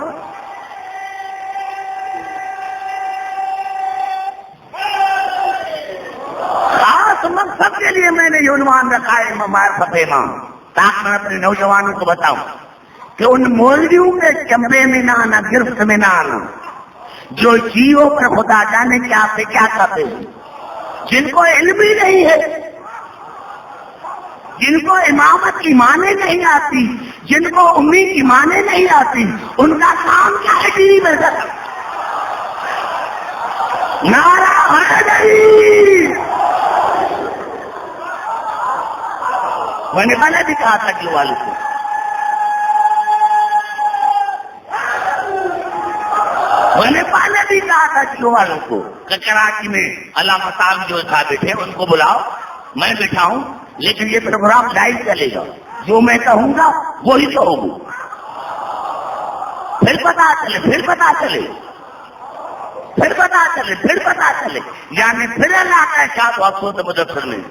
[SPEAKER 1] خاص مقصد کے لیے میں نے یہ عنوان رکھا ہے معرفت امام، تاکہ میں اپنے نوجوانوں کو بتاؤں کہ ان مولویوں کے چمبے میں نہ آنا، گرفت میں نہ آنا، جو جیو پر خدا جانے کیا سے کیا کرتے ہیں، جن کو علم ہی نہیں ہے، جن کو امامت کی معنی نہیں آتی، جن کو امید کی معنی نہیں آتی، ان کا کام کیا ہے؟ ٹی وی پر نعرہ حیدری. میں نے پہلے بھی کہا تھا کہ والد کو میں نے پہلے بھی کہا تھا کہ والوں کو کہ کراچی میں علامہ صاحب جو تھا بیٹھے ان کو بلاؤ، میں بیٹھا ہوں، لیکن یہ پروگرام لائیو چلے گا، جو میں کہوں گا وہی تو ہوگا. پھر پتا چلے پھر پتا چلے پھر پتا چلے پھر پتا چلے یعنی پھر اللہ کا ارشاد وقت مدثر میں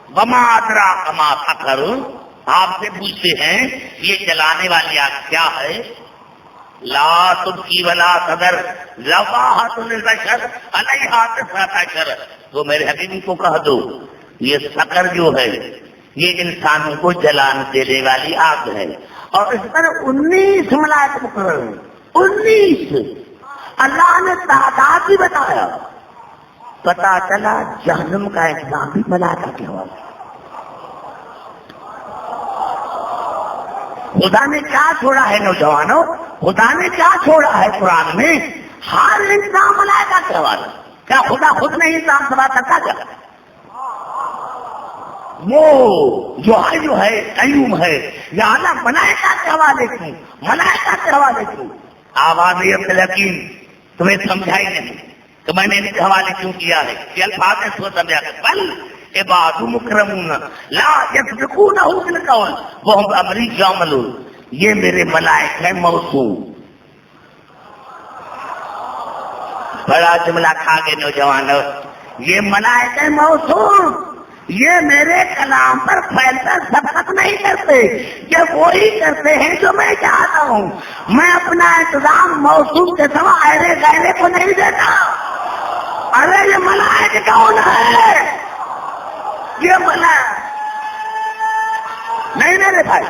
[SPEAKER 1] وما ادراک ما سقر. آپ سے پوچھتے ہیں یہ جلانے والی آگ کیا ہے؟ لا تبقی ولا تذر لواحۃ للبشر علیہا 19. تو میرے حبیبی کو کہہ دو یہ سقر جو ہے یہ انسانوں کو جلان دینے والی آگ ہے، اور اس پر 19 ملائکہ مقرر ہیں. 19 اللہ نے تعداد بھی بتایا. پتا چلا جہنم کا انتظام بھی ملائکہ کے حوالے. خدا نے کیا چھوڑا ہے نوجوانوں؟ خدا نے کیا چھوڑا ہے قرآن میں؟ ہر انتظام ملائکہ کے حوالے. کیا خدا خود نہیں انتظام سوا کرتا کیا؟ وہ جو ہے قیوم ہے، یا اللہ ملائکہ کے حوالے کیوں؟ ملائکہ کے حوالے کیوں؟ آواز یقین تمہیں سمجھائی نہیں تو میں نے ان کے حوالے کیوں کیا ہے؟ یہ الفاظ ہے سو سمجھا کر بل عباد مکرمون لا یسبقونہ بالقول وہم بامرہ یعملون. یہ میرے ملائک ہیں موصوم. بڑا جملہ کھا گئے نوجوانوں. یہ ملائک ہیں موصوم، یہ میرے کلام پر پھیلتا سبقت نہیں کرتے، یہ وہی کرتے ہیں جو میں چاہتا ہوں. میں اپنا انتظام موصوم کے سوا ایرے غیرے کو نہیں دیتا. ارے یہ ملائک کون ہے؟ یہ ملائک نہیں میرے بھائی،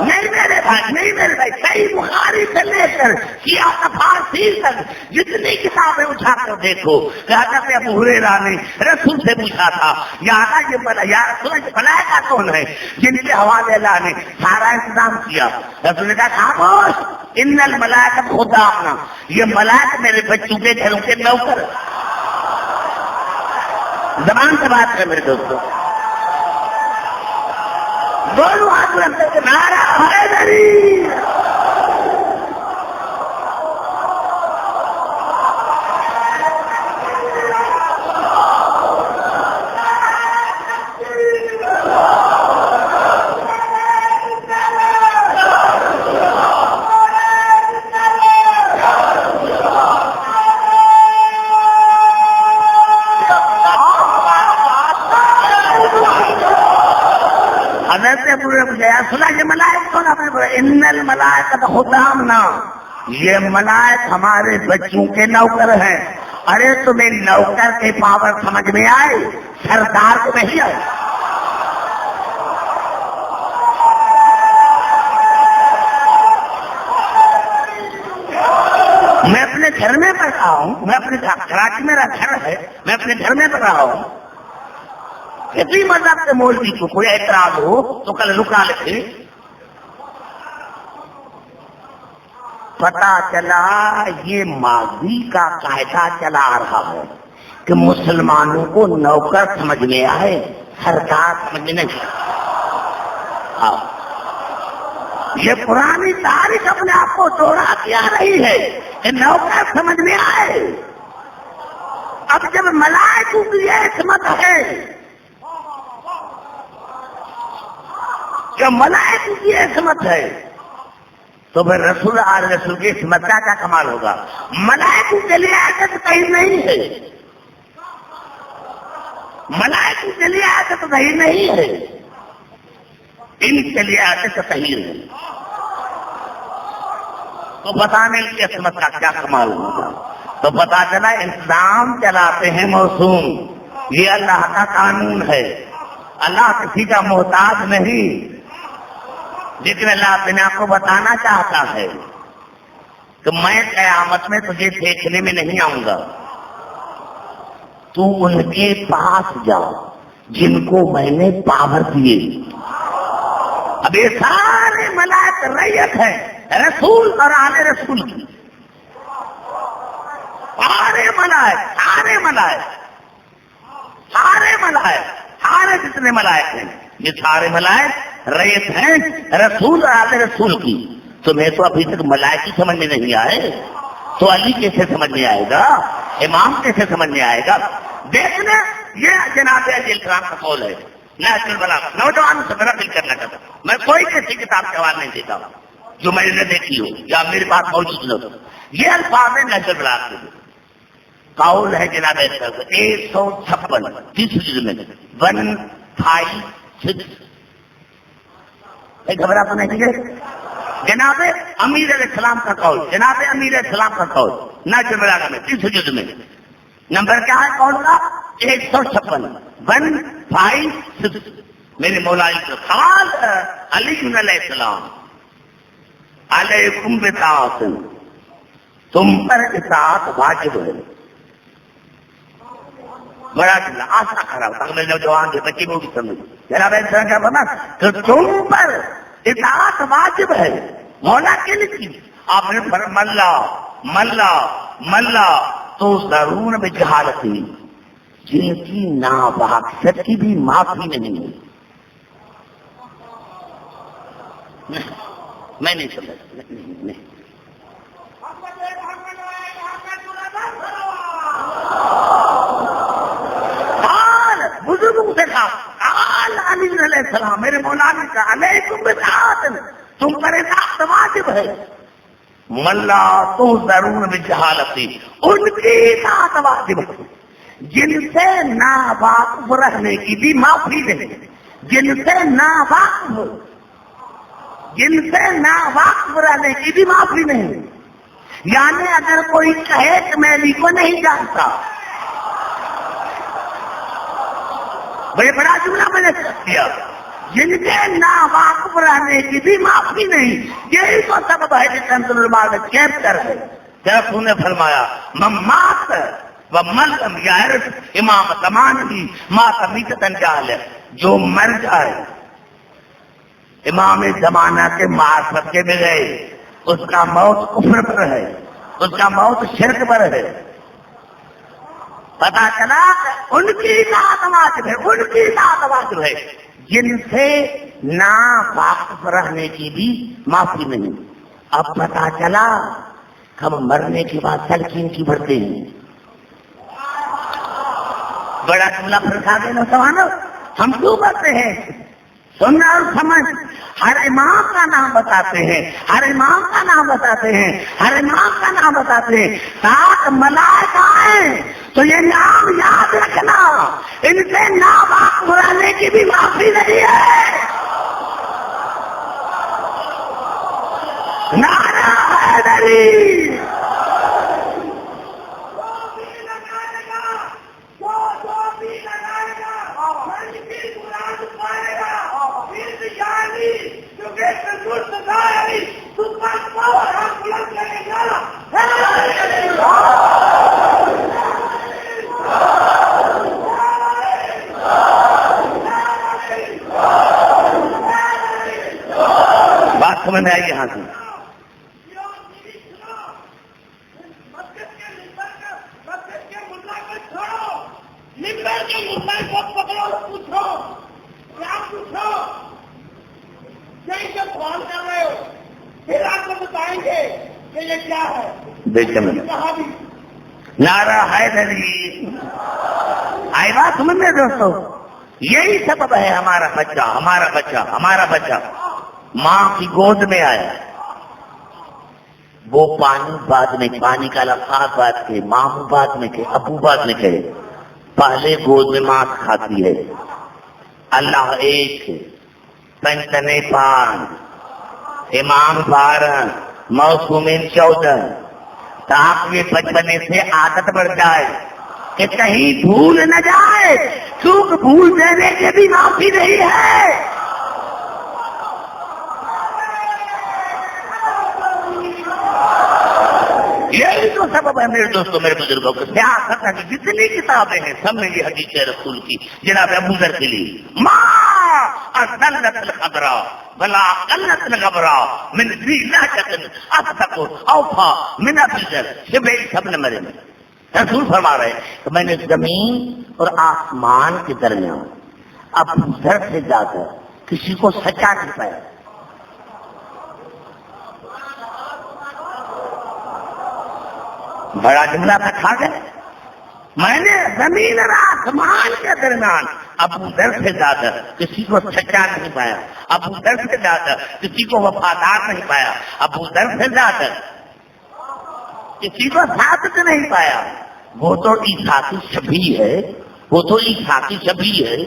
[SPEAKER 1] نہیں میرے بھائی، نہیں میرے بھائی. صحیح بخاری سے لے کر کیا تفاسیر تک جتنی کتابیں اٹھا کر دیکھو. حضرت ابو ہریرہ نے رسول سے پوچھا تھا یا رسول ملائکہ کون ہے جن کے حوالے اللہ نے سارا انتظام کیا؟ رسول نے کہا خاموش، ان الملائکۃ خدامنا، یہ ملائک میرے بچوں کے گھروں کے نوکر. زبان سے بات کر میرے دوستوں. دونوں ہاتھ رکھتے تھے نعرہ حیدری. ان الملائکۃ خدامنا، یہ ملائک ہمارے بچوں کے نوکر ہیں۔ ارے تمہیں نوکر کے پاور سمجھ میں آئے، سردار کو نہیں آئے۔ میں اپنے گھر میں پڑھ رہا ہوں، میں اپنے کراچی میرا گھر ہے، میں اپنے گھر میں پڑھ رہا ہوں۔ کسی مذہب کے مولوی کو کوئی اعتراض ہو تو کل رکا لکھے۔ پتا چلا یہ ماضی کا قاعدہ چلا آ رہا ہے کہ مسلمانوں کو نوکر سمجھ میں آئے، سردار سمجھ میں نہیں آئے۔ یہ پرانی تاریخ اپنے آپ کو دوہرا کے آ رہی ہے کہ نوکر سمجھ میں آئے۔ اب جب ملائکوں کی عصمت ہے، جب ملائکوں کی عصمت ہے تو پھر رسول رسول کی عصمت کا کیا کمال ہوگا؟ ملائکوں کے لیے عزت کہیں نہیں ہے، ملائکوں کے لیے عزت کہیں نہیں ہے، ان کے لیے عزت کہیں ہے۔ تو بتانے کی عصمت کا کیا کمال ہوگا؟ تو پتا چلا انتظام چلاتے ہیں موسوم، یہ اللہ کا قانون ہے، اللہ کسی کا محتاج نہیں۔ لیکن اللہ اپنے آپ کو بتانا چاہتا ہے کہ میں قیامت میں تجھے دیکھنے میں نہیں آؤں گا، تو ان کے پاس جا جن کو میں نے پاور دیے۔ اب یہ سارے ملائک ریت ہیں رسول اور آل رسول کی، سارے ملائک سارے ملائک سارے ملائک سارے جتنے ملائک ہیں، یہ سارے ملائک ریت ہیں رسول اور آل رسول کی۔ تمہیں تو ابھی تک ملائک ہی سمجھ میں نہیں آئے، تو علی کیسے سمجھ میں آئے گا، امام کیسے سمجھ میں آئے گا؟ دیکھنا یہ جناب علی الکرام کا قول ہے۔ نیشنل بلا نوجوانوں سے میرا دل کرنا چاہتا، میں کوئی کسی کتاب کے حوالے نہیں دیتا جو میں نے دیکھی ہو یا میرے پاس موجود ہو۔ یہ الفاظ ہے نیشنل بلا کے قول ہے جناب 156 تیسری میں 156 خبر آپ نہیں ہے جناب امیر علیہ السلام کا قول، جناب امیر علیہ السلام کا قول نیشنل بلا میں تیسری جلد میں نمبر کیا ہے قول کا؟ 156 156۔ میرے مولا علی کا سوال علی علیہ السلام علیکم بطاعت، تم پر اطاعت واجب ہے۔ بڑا آسا کھڑا ہوتا ہے نوجوان کے بچے کو بھی سمجھ جناب اس طرح کا بنا تو تم پر اطاعت واجب ہے۔ مولا کے لکھی آپ نے ملا ملا ملا تو ضرور میں جہالتی جن کی ناواقفیت کی بھی معافی نہیں ہے۔ میں نہیں سمجھ نہیں بزرگوں سے کہا علی علیہ السلام میرے مولانا کا علیکم بطاعت، تم پر اطاعت واجب ہے۔ ملا تو ضرور میں جہالتی، ان کی اطاعت واجب ہے جن سے ناواقف رہنے کی بھی معافی نہیں، جن سے ناواقف رہنے کی بھی معافی نہیں۔ یعنی اگر کوئی کہے کہ میں علی کو نہیں جانتا، بڑے بڑا جملہ میں نے کیا، جن کے ناواقف رہنے کی بھی معافی نہیں، یہی تو سبب ہے جس اندر علماء نے کیپچر ہے۔ جب انہوں نے فرمایا ممات و ملم یعرف امام زمان بھی مات میتتن جاہل ہے، جو مر جائے امام زمانہ کے معرفت کے بغیر اس کا موت کفر پر ہے، اس کا موت شرک پر ہے۔ پتا چلا ان کی اطاعت واجب ہے، ان کی اطاعت واجب ہے جن سے ناواقف رہنے کی بھی معافی نہیں۔ اب پتا چلا ہم مرنے کے بعد تلقین کی بڑھتے ہیں۔ بڑا جملہ پھرکا دے نوجوانوں، ہم کیوں بڑھتے ہیں؟ سننا اور سمجھ، ہر امام کا نام بتاتے ہیں، ہر امام کا نام بتاتے ہیں، ہر امام کا نام بتاتے ہیں، ساتھ ملائکہ آئیں تو یہ نام یاد رکھنا، ان سے ناواقف رہنے کی بھی معافی نہیں ہے۔ نعرہ حیدری، بات سمجھ میں آئی یہاں سے؟
[SPEAKER 2] پھر آپ کو بتائیں گے کہ یہ کیا ہے.
[SPEAKER 1] دیکھیں نعرہ حیدری آئی بات سمجھ میں دوستو؟ یہی سبب ہے ہمارا بچہ ہمارا بچہ ہمارا بچہ ماں کی گود میں آیا، وہ پانی بعد میں، پانی کا لفظ بات کے، ماں بعد میں کہ ابو بعد میں کہے، پہلے گود میں ماں کھاتی ہے. اللہ ایک ہے، پنچنے پانچ، امام 12، موسومین 14، تاکہ بچپنے سے عادت بڑھ جائے کہ کہیں بھول نہ جائے، چونکہ بھول دینے کے بھی معافی نہیں ہے. یہی تو سبب ہے میرے دوستوں میرے بزرگوں کو سیاست کی جتنی کتابیں ہیں سب میں یہ حدیث رسول کی جناب ابو ذر کے لیے ماں اذلت الخبرا بلا قلت الغبرا من ذی لہجۃ اصدق اوفا من ابی ذر، سب نے مرے. رسول فرما رہے ہیں کہ میں نے زمین اور آسمان کے درمیان ابو ذر سے جا کر کسی کو سچا نہیں پایا. بڑا جملہ تھا کھا گئے. میں نے زمین اور آسمان کے درمیان ابو ذر سے زیادہ کسی کو سچا نہیں پایا، ابو ذر سے زیادہ کسی کو وفادار نہیں پایا، ابو ذر سے زیادہ کسی کو ثابت نہیں پایا. وہ تو عیسیٰ کی شبیہ ہے، وہ تو عیسیٰ کی شبیہ ہے.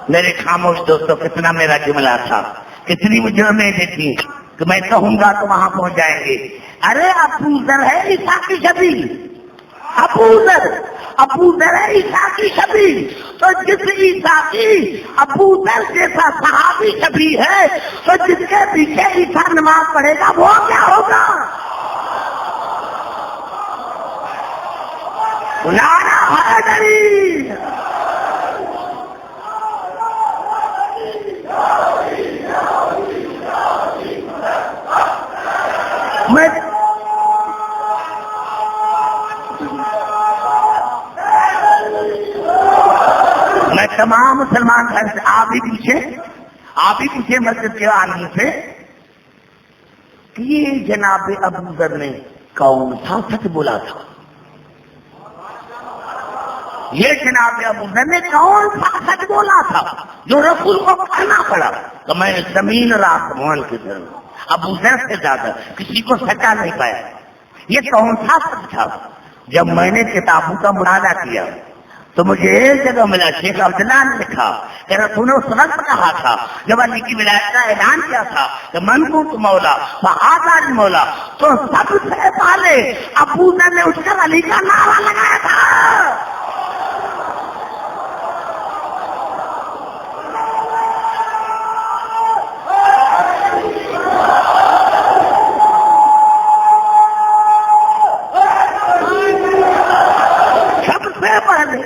[SPEAKER 1] میرے خاموش دوستوں کتنا میرا جملہ تھا، کتنی مجرمیں دیکھی کہ میں کہوں گا تو وہاں پہنچ جائیں گے. ارے ابو ذر ہے عیسیٰ کی شبیہ، ابو ذر ہے عیسیٰ کی شبیہ. تو جس عیسیٰ کی ابو ذر جیسا صحابی شبیہ ہے تو جس کے پیچھے عیسیٰ نماز پڑھے گا وہ کیا ہوگا؟ نعرہ حیدری. میں تمام مسلمان گھر سے آپ ہی پوچھے مسجد کے عالم سے کہ یہ جناب ابو ذر نے کون سا سچ بولا تھا؟ یہ جناب ابو ذر نے کون سا سچ بولا تھا جو رسول کو کرنا پڑا؟ تو میں نے زمین اور آسمان کے درمیان ابو ذر سے زیادہ کسی کو سچا نہیں پایا. یہ کون سا سچ تھا؟ جب میں نے کتابوں کا مطالعہ کیا تو مجھے ایک جگہ ملا، شیخ عبداللہ نے لکھا کہ رسول نے اس وقت کہا تھا جب علی کی ولایت کا اعلان کیا تھا کہ من کنت مولا فہذا علی مولا، تو سب سے پہلے ابو ذر نے اس کا علی کا نعرہ لگایا تھا.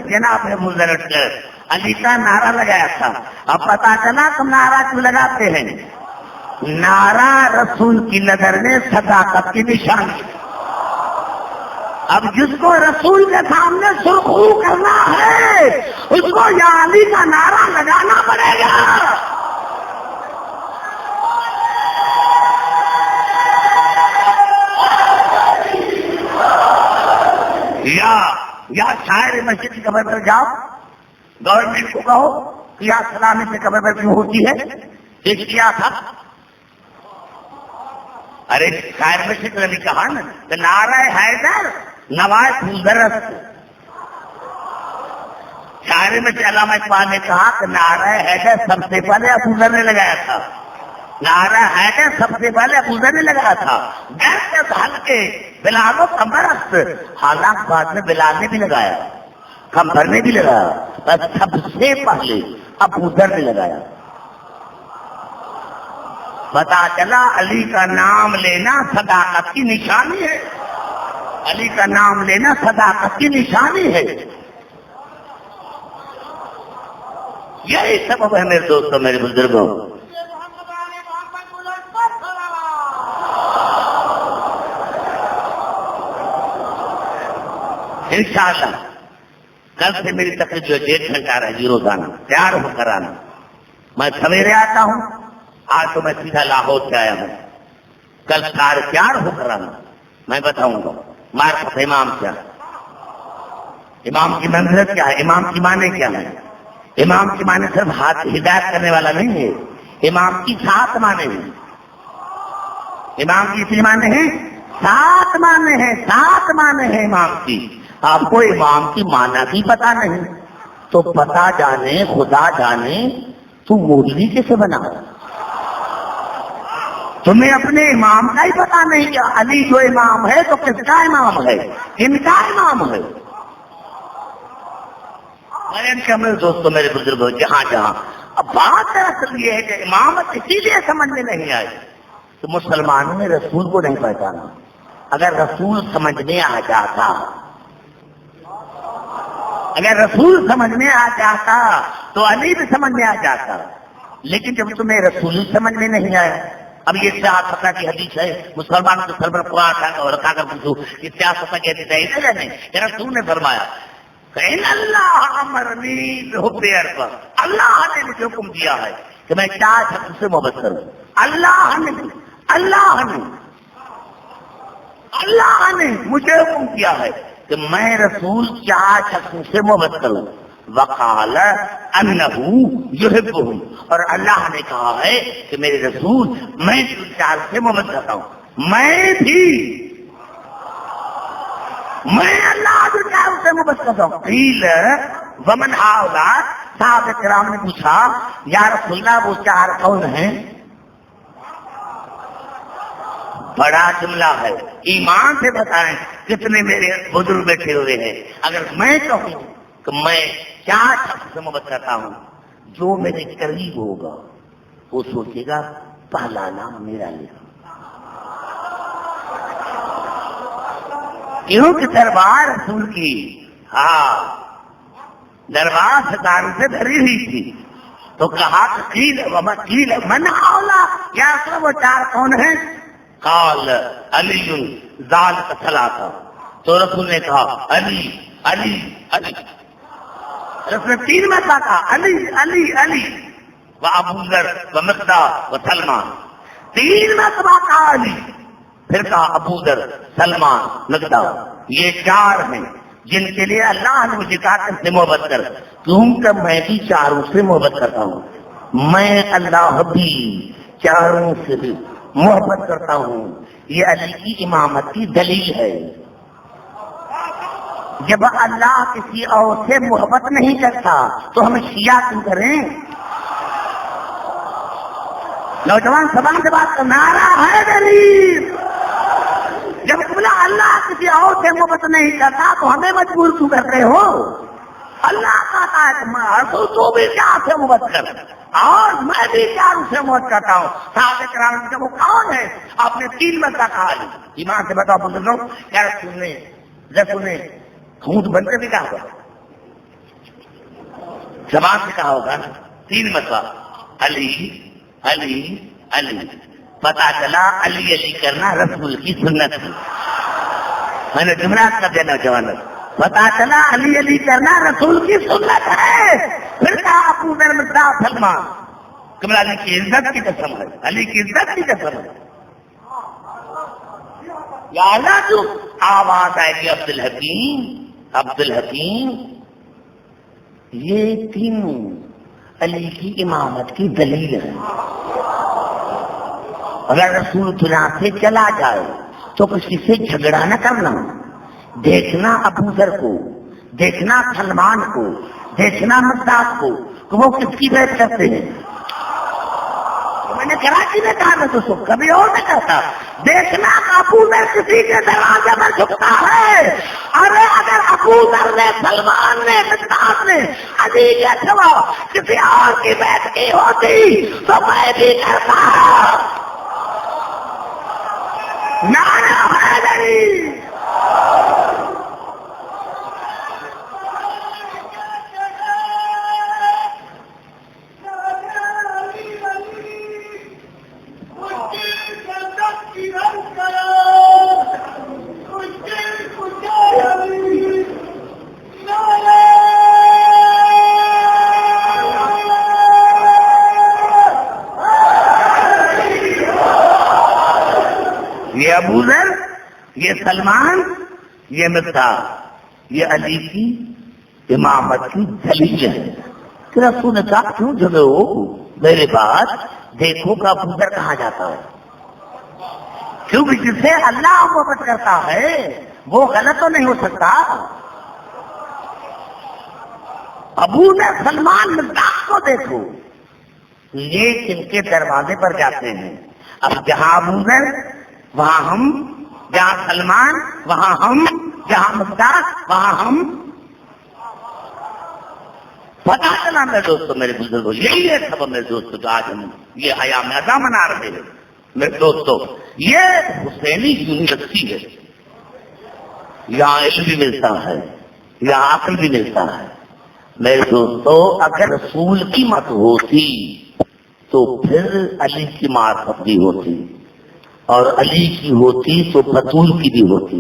[SPEAKER 1] جناب ابو ذر علی کا نعرہ لگایا تھا. اب پتا چلا تم نعرہ کیوں لگاتے ہیں؟ نعرہ رسول کی نظر میں صداقت کی نشانی. اب جس کو رسول کے سامنے سرخرو کرنا ہے اس کو یا علی کا نعرہ لگانا پڑے گا. یا شاعر مسجد کی قبر پر جاؤ، گورنمنٹ کو کہو کہ یا سلامی سے قبر پر کیوں ہوتی ہے؟ دیکھ کیا تھا؟ ارے شاعر مسجد نے کہا نا کہ نعرہ حیدر نوائے درست. شاعر میں علامہ اقبال نے کہا کہ نعرہ حیدر سب سے پہلے ابو ذر نے لگایا تھا. نعرہ حیدر سب سے پہلے ابو ذر نے لگایا تھا، دس ہلکے بلال و کمبرست، حالانکہ بعد میں بلال نے بھی لگایا، کمبر نے بھی لگایا، بس سب سے پہلے ابو ذر نے لگایا۔ پتا چلا علی کا نام لینا صداقت کی نشانی ہے، علی کا نام لینا صداقت کی نشانی ہے۔ یہی سبب ہے میرے دوستوں، میرے بزرگوں۔ انشاءاللہ کل سے میری تقریب جو 1.5 گھنٹہ رہے گی روزانہ، تیار ہو کر آنا۔ میں سویرے آتا ہوں، آج تو میں سیدھا لاہور سے آیا ہوں، کل سارے تیار ہو کر آنا، میں بتاؤں گا معرفت امام کیا، امام کی منزلت کیا ہے، امام کی معنی کیا ہے۔ امام کی معنی صرف ہاتھ ہدایت کرنے والا نہیں ہے، امام کی 7 معنی ہے، امام کی اتنی معنی ہے، 7 معنی ہے، 7 معنی ہے امام کی۔ آپ کو امام کی معنی بھی پتا نہیں تو پتا جانے خدا جانے تو مولوی کیسے بنا؟ تمہیں اپنے امام کا ہی پتا نہیں کہ علی جو امام ہے تو کس کا امام ہے؟ ان کا امام ہے۔ میرے دوستوں، میرے بزرگوں، جہاں اب بات دراصل یہ ہے کہ امامت اسی لیے سمجھ میں نہیں آئی تو مسلمانوں نے رسول کو نہیں پہچانا۔ اگر رسول سمجھ میں آ جاتا، اگر رسول سمجھ میں آ جاتا تو علی بھی سمجھ میں آ جاتا، لیکن جب تمہیں رسول سمجھ میں نہیں آیا۔ اب یہ سیاست کی حدیث ہے، مسلمانوں کے سر پر قرآن اور رکھا کر پوچھو کہ سیاست کی حدیث ہے یا نہیں؟ رسول نے فرمایا اللہ امرنی بحب ارض، اللہ نے مجھے حکم دیا ہے کہ میں 4 شخص سے محبت کروں۔ اللہ نے مجھے حکم کیا ہے کہ میں رسول 4 شخص سے محبت کروں۔ وقال انہ یحبہم، اور اللہ نے کہا ہے کہ میرے رسول میں 4 سے محبت کرتا ہوں، میں اللہ جو 4 سے محبت کرتا ہوں۔ قیل ومن ہؤلاء، صحابہ کرام نے پوچھا یا رسول اللہ وہ 4 کون ہیں؟ بڑا جملہ ہے، ایمان سے بتائیں کتنے میرے بزرگ بیٹھے ہوئے ہیں۔ اگر میں کہوں کہ میں 4 شخص سے محبت کرتا ہوں، جو میرے قریب ہوگا وہ سوچے گا پہلا نام میرا لیا، کیونکہ دربار رسول کی، دربار ستاروں سے بھری ہوئی تھی، تو کہا قیل من ہؤلاء، یا رسول وہ 4 کون ہیں؟ قال علی ذالک ثلاثہ، تو رسول نے کہا علی علی علی، رسول نے 3 مرتبہ کہا علی علی علی، و ابو ذر و مقداد و سلمان، 3 مرتبہ کہا علی، پھر کہا ابو ذر، سلمان، مقداد۔ یہ 4 ہیں جن کے لیے اللہ نے مجھے کہا کہ محبت کر، کیونکہ میں بھی 4 سے محبت کرتا ہوں، میں اللہ بھی 4 سے بھی محبت کرتا ہوں۔ یہ علی کی امامت کی دلیل ہے۔ جب اللہ کسی اور سے محبت نہیں کرتا تو ہم شیعہ کیوں کریں؟ نوجوان زبان سے بات کرنا رہا ہے دلیل، جب بولا اللہ کسی اور سے محبت نہیں کرتا تو ہمیں مجبور کیوں کرتے ہو؟ اللہ کہتا ہے کہ تو بھی 4 سے محبت کر، اور میں بھی 4 سے محبت کرتا ہوں۔ صحابہ کرام نے وہ کون ہے؟ آپ نے 3 مرتبہ کہا علی۔ ایمان سے بتاؤ بزرگوں، کیا رسول نے خود بنتے بھی کہا ہوگا، زبان سے کہا ہوگا 3 مرتبہ علی علی علی۔ پتا چلا علی علی کرنا رسول کی سنت ہے۔ میں نے جملات کر دینا جوانوں، پتا چلا علی علی کرنا رسول کی سنت ہے۔ پھر کہا ابو ذر مقداد سلمان، کملا علی کی عزت کی قسم ہے، علی کی عزت کی قسم ہے۔ یا اللہ جو آواز آئے گی عبد الحکیم، عبد الحکیم، یہ 3 علی کی امامت کی دلیل ہے۔ اگر رسول اللہ سے چلا جائے تو کسی سے جھگڑا نہ کرنا، دیکھنا ابو ذر کو، دیکھنا سلمان کو، دیکھنا مقداد کو کہ وہ کس کی بیعت کرتے ہیں۔ میں نے کراچی میں کہا میں تو سب کبھی اور نہ کہتا. دیکھنا ابو ذر کسی کے دروازے پر جھکتا ہے. ارے اگر ابو ذر نے سلمان نے مقداد نے علی کے سوا کسی اور کی بیعت کی ہوتی تو میں بھی کرتا. نعرہ حیدری. یہ ابو ذر، یہ سلمان، یہ مقداد، یہ علی کی امامت کی دلیل ہے. کہ رسول نے کہا کیوں جھگڑے ہو؟ میرے بات دیکھو کہ ابو ذر کہاں جاتا ہے. کیونکہ جسے اللہ محبت کرتا ہے وہ غلط تو نہیں ہو سکتا. ابو ذر سلمان مقداد کو دیکھو، یہ ان کے دروازے پر جاتے ہیں. اب جہاں ابو ذر وہاں ہم، جہاں سلمان وہاں ہم، جہاں مقداد وہاں ہم. پتا چلا میرے دوستوں، میرے بزرگوں، یہی ہے سب میرے دوستوں جو آج ہم یہ حیا میں ادا منا رہے ہیں. میرے دوستوں یہ حسینی یونیورسٹی ہے. یہاں علم بھی ملتا ہے، یہاں عقل بھی ملتا ہے. میرے دوستوں اگر رسول کی مت ہوتی تو پھر علی کی معرفت بھی ہوتی، اور علی کی ہوتی تو بطول کی بھی ہوتی.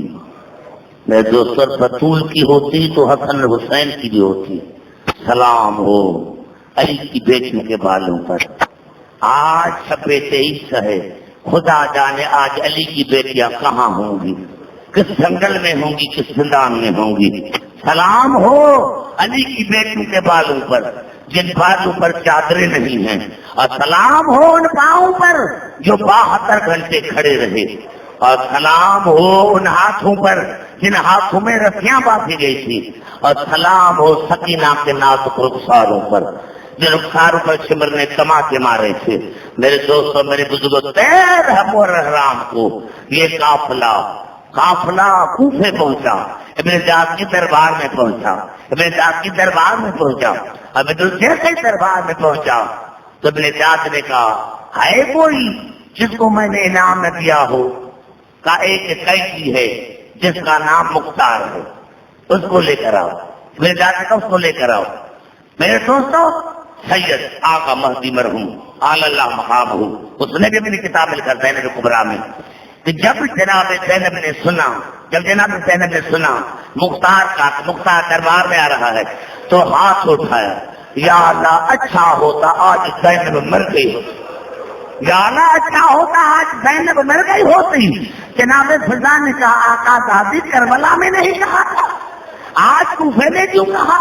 [SPEAKER 1] میرے دوستوں بطول کی ہوتی تو حسن حسین کی بھی ہوتی. سلام ہو علی کی بیٹیوں کے بالوں پر. آج 26 ہے، خدا جانے آج علی کی بیٹیاں کہاں ہوں گی، کس جنگل میں ہوں گی، کس زندان میں ہوں گی. سلام ہو علی کی بیٹیوں کے بالوں پر جن بالوں پر چادریں نہیں ہیں، اور سلام ہو ان پاؤں پر جو 72 گھنٹے کھڑے رہے، اور سلام ہو ان ہاتھوں پر جن ہاتھوں میں رسیاں باندھی گئی تھی، اور سلام ہو سکینہ کے نازک رخساروں پر جن رخساروں پر سمر نے تماچے مارے تھے. میرے دوستوں، میرے بزرگوں، 13 محرم کو یہ قافلہ کوفے پہنچا، ابن جاز کے دربار میں پہنچا. ابن جاز کے دربار میں پہنچا، اب جیسے دربار میں پہنچا تو ابن جاز نے کہا ہے کوئی جس کو میں نے انعام نہ دیا ہو؟ کا ایک قیدی ہے جس کا نام مختار ہے، اس کو لے کر آؤ. ابن جاز نے کہا اس کو لے کر آؤ. میرے دوستوں سید آقا مہدی مرحوم اعلی اللہ مقام ہوں، اس نے بھی اپنی کتاب لکھا زینب کبریٰ میں کہ جب جناب زینب نے سنا مختار دربار میں آ رہا ہے تو ہاتھ اٹھایا، یا اللہ اچھا ہوتا آج زینب مر گئی ہوتی، یا اللہ اچھا ہوتا آج زینب مر گئی ہوتی. جناب فضا نے کہا آقا دادی کربلا میں نہیں کہا تھا، آج کوفے نے کیوں کہا؟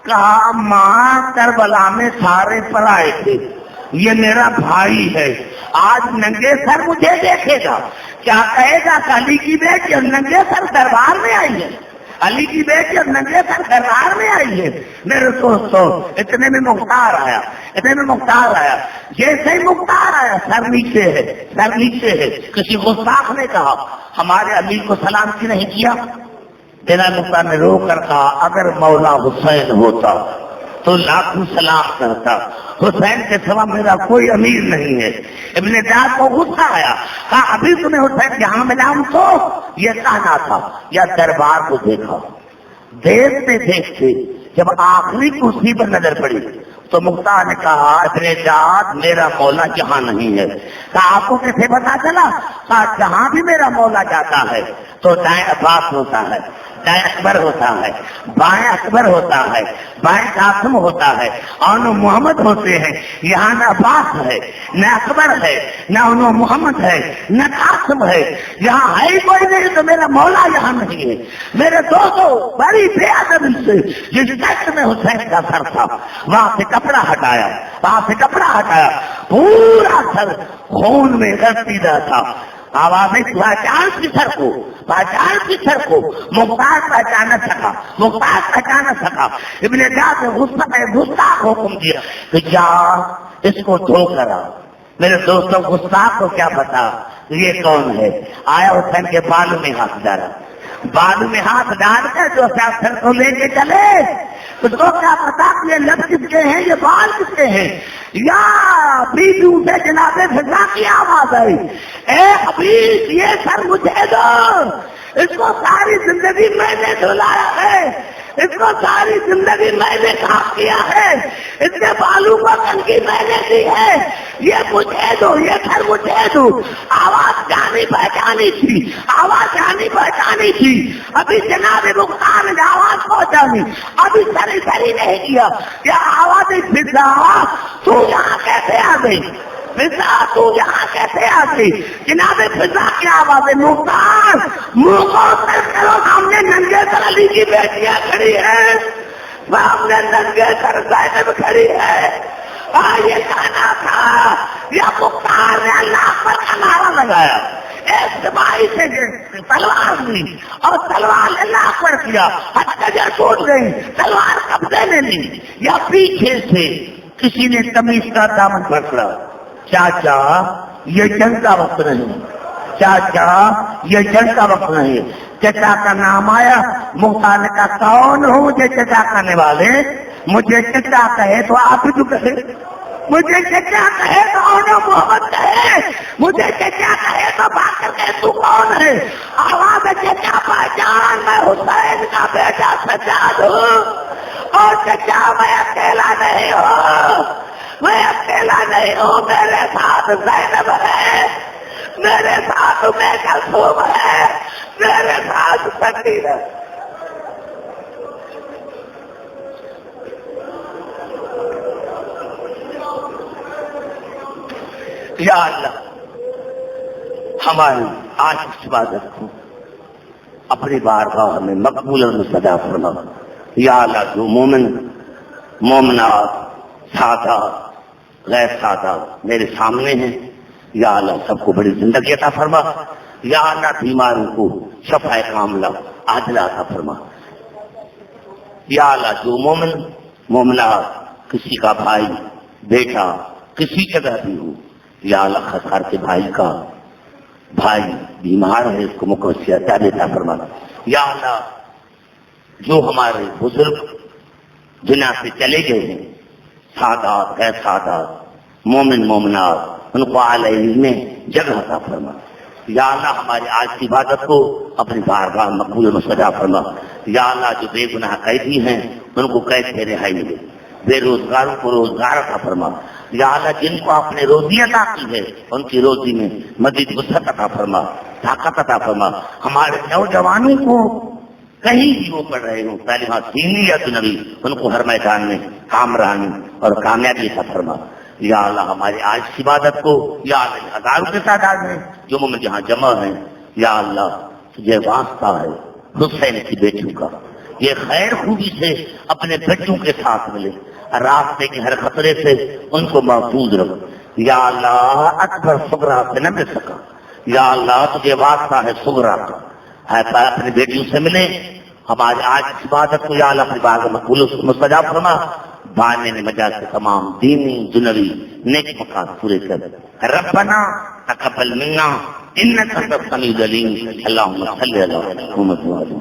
[SPEAKER 1] کہا ماں کربلا میں سارے پلائے تھے، یہ میرا بھائی ہے، آج ننگے سر مجھے دیکھے گا، کیا کہے گا کہ علی کی بیٹی اور ننگے سر دربار میں آئی ہے، علی کی بیٹی اور ننگے سر دربار میں آئی ہے. میرے دوستوں اتنے میں مختار آیا. جیسے ہی مختار آیا سر نیچے ہے. کسی گستاخ نے کہا ہمارے علی کو سلام کی نہیں کیا. جناب مختار نے رو کر کہا اگر مولا حسین ہوتا تو لاکھوں سلام کرتا، حسین کے سوا میرا کوئی امیر نہیں ہے. ابن جاز کو غصہ آیا، کہا ابھی تمہیں حسین یہاں ملاؤں تو یہ کہنا تھا یا دربار کو دیکھا. دیکھتے جب آخری کرسی پر نظر پڑی تو مختار نے کہا ابن جاز میرا مولا جہاں نہیں ہے. کہا آپ کو کیسے پتا چلا؟ کہا جہاں بھی میرا مولا جاتا ہے تو دائیں عباس ہوتا ہے، دائیں اکبر ہوتا ہے، بائیں اکبر ہوتا ہے، بائیں قاسم ہوتا ہے، اور نو محمد ہوتے ہیں. یہاں نہ عباس ہے، نہ اکبر ہے، نہ انو محمد ہے، نہ قاسم ہے، یہاں ہے کوئی نہیں تو میرا مولا یہاں نہیں ہے. میرے دوستوں بڑی بے ادبی سے جس ٹیکس میں حسین کا سر تھا وہاں سے کپڑا ہٹایا، پورا سر خون میں غرقیدہ تھا. آوازیں پہچان کی سر کو مختار پہچانا سکا. ابن جاز نے غصہ حکم دیا کہ جا اس کو دھو کر آ. میرے دوستوں گستاخ کو کیا پتا یہ کون ہے؟ آیا حسین کے بالوں میں ہاتھ ڈالا، بالوں میں ہاتھ ڈال کر جو سر کو لے کے چلے تو کیا پتا یہ لب کس کے ہیں، یہ بال کس کے ہیں؟ یا بیچ سے جناب فضا کی آواز آئی، اے حبیب یہ سر مجھے دو، اس کو ساری زندگی میں نے دھلایا ہے، اس کو ساری زندگی میں نے کام کیا ہے، اس کے بالوں کو کنگھی میں نے دی ہے، یہ مجھے دو، یہ سر مجھے دو۔ آواز جانی پہچانی تھی، آواز جانی پہچانی تھی، ابھی جناب مختار نے آواز پہنچانی، ابھی سری سری نہیں کیا، یہ آواز فضا تو یہاں کیسے آ گئی؟ فضا تو یہاں کیسے آ گئی؟ جناب فضا کی آواز ہے، مختار منہ کو سر کرو، سامنے ننگے سر علی کی بیٹیاں کھڑی ہے، سامنے ننگے سر زینب کھڑی ہے، یہ کہنا تھا یا مختار نے اللہ پر کا نعرہ لگایا، ایک سپاہی سے تلوار لی اور تلوار اللہ پر کیا، ہتھیلیاں ٹوٹ گئی، تلوار قبضے میں لی، یا پیچھے سے کسی نے تمیز کا دامن پکڑا، چاچا یہ جنگ کا وقت نہیں، چاچا یہ جنگ کا وقت نہیں، چچا کا نام آیا، مختار نے کہا کون ہوں مجھے چچا کرنے والے؟ مجھے چچا کہے تو آپ جو کہے، مجھے چچا کہے تو انہوں محمد کہے، مجھے چچا کہے تو باقر کہے تو کون ہے؟ آواز چچا پہچان، میں حسین کا بیٹا سجاد ہوں، اور چچا میں اکیلا نہیں ہوں، میں اکیلا نہیں ہوں، میرے ساتھ زینب ہے، میرے ساتھ میں کلثوم ہے، میرے ساتھ سکین ہے۔ یا اللہ ہماری آج کی عبادت کو اپنی بارگاہ میں مقبول اور مستجاب فرما۔ یا اللہ جو مومن مومنات سادات غیر سادات میرے سامنے ہیں، یا اللہ سب کو بڑی زندگی عطا فرما، یا اللہ بیماروں کو شفا کاملہ عاجلہ عطا فرما، یا اللہ جو مومن مومنات کسی کا بھائی بیٹا کسی جگہ بھی ہو، یا اللہ خسار کے بھائی کا بھائی بیمار ہے اس کو مکمل عطا فرما، یا اللہ جو ہمارے بزرگ دنیا سے چلے گئے ہیں سادات غیر سادات مومن مومنات ان کو اعلی میں جگہ عطا فرما، یا اللہ ہماری آج کی عبادت کو اپنی بارگاہ مقبول و مستجاب فرما، یا اللہ جو بے گناہ قیدی ہیں ان کو قید سے رہائی ملے، بے روزگاروں کو روزگار عطا فرما، یا اللہ جن کو آپ نے روزی عطا کی ہے ان کی روزی میں مزید وسعت عطا فرما، طاقت عطا فرما، ہمارے نوجوانوں کو کہیں بھی وہ پڑھ رہے ہوں تعلیمات دینی یا دنیاوی ان کو ہر میدان میں کامرانی اور کامیابی عطا فرما، یا اللہ ہماری آج کی عبادت کو یا اللہ ہزاروں کے تعداد میں جو مومن جہاں جمع ہیں، یا اللہ تجھے واسطہ ہے حسین کی بیٹیوں کا یہ خیر خوبی سے اپنے بچوں کے ساتھ ملے، راستے کے ہر خطرے سے ان کو محفوظ رکھ، یا اللہ اکبر صغرا سے نہ مل سکا، یا اللہ تجھے واسطہ ہے صغرا کا ہے اپنی بیٹیوں سے ملے، ہماری آج کی عبادت کو یا اللہ اپنی بارگاہ میں مقبول مستجاب فرما، بانے نے مجال سے تمام دینی دنیوی نیک مقاصد پورے کر، ربنا تقبل منا انک انت السمیع العلیم، اللہم صلی علی محمد وعلی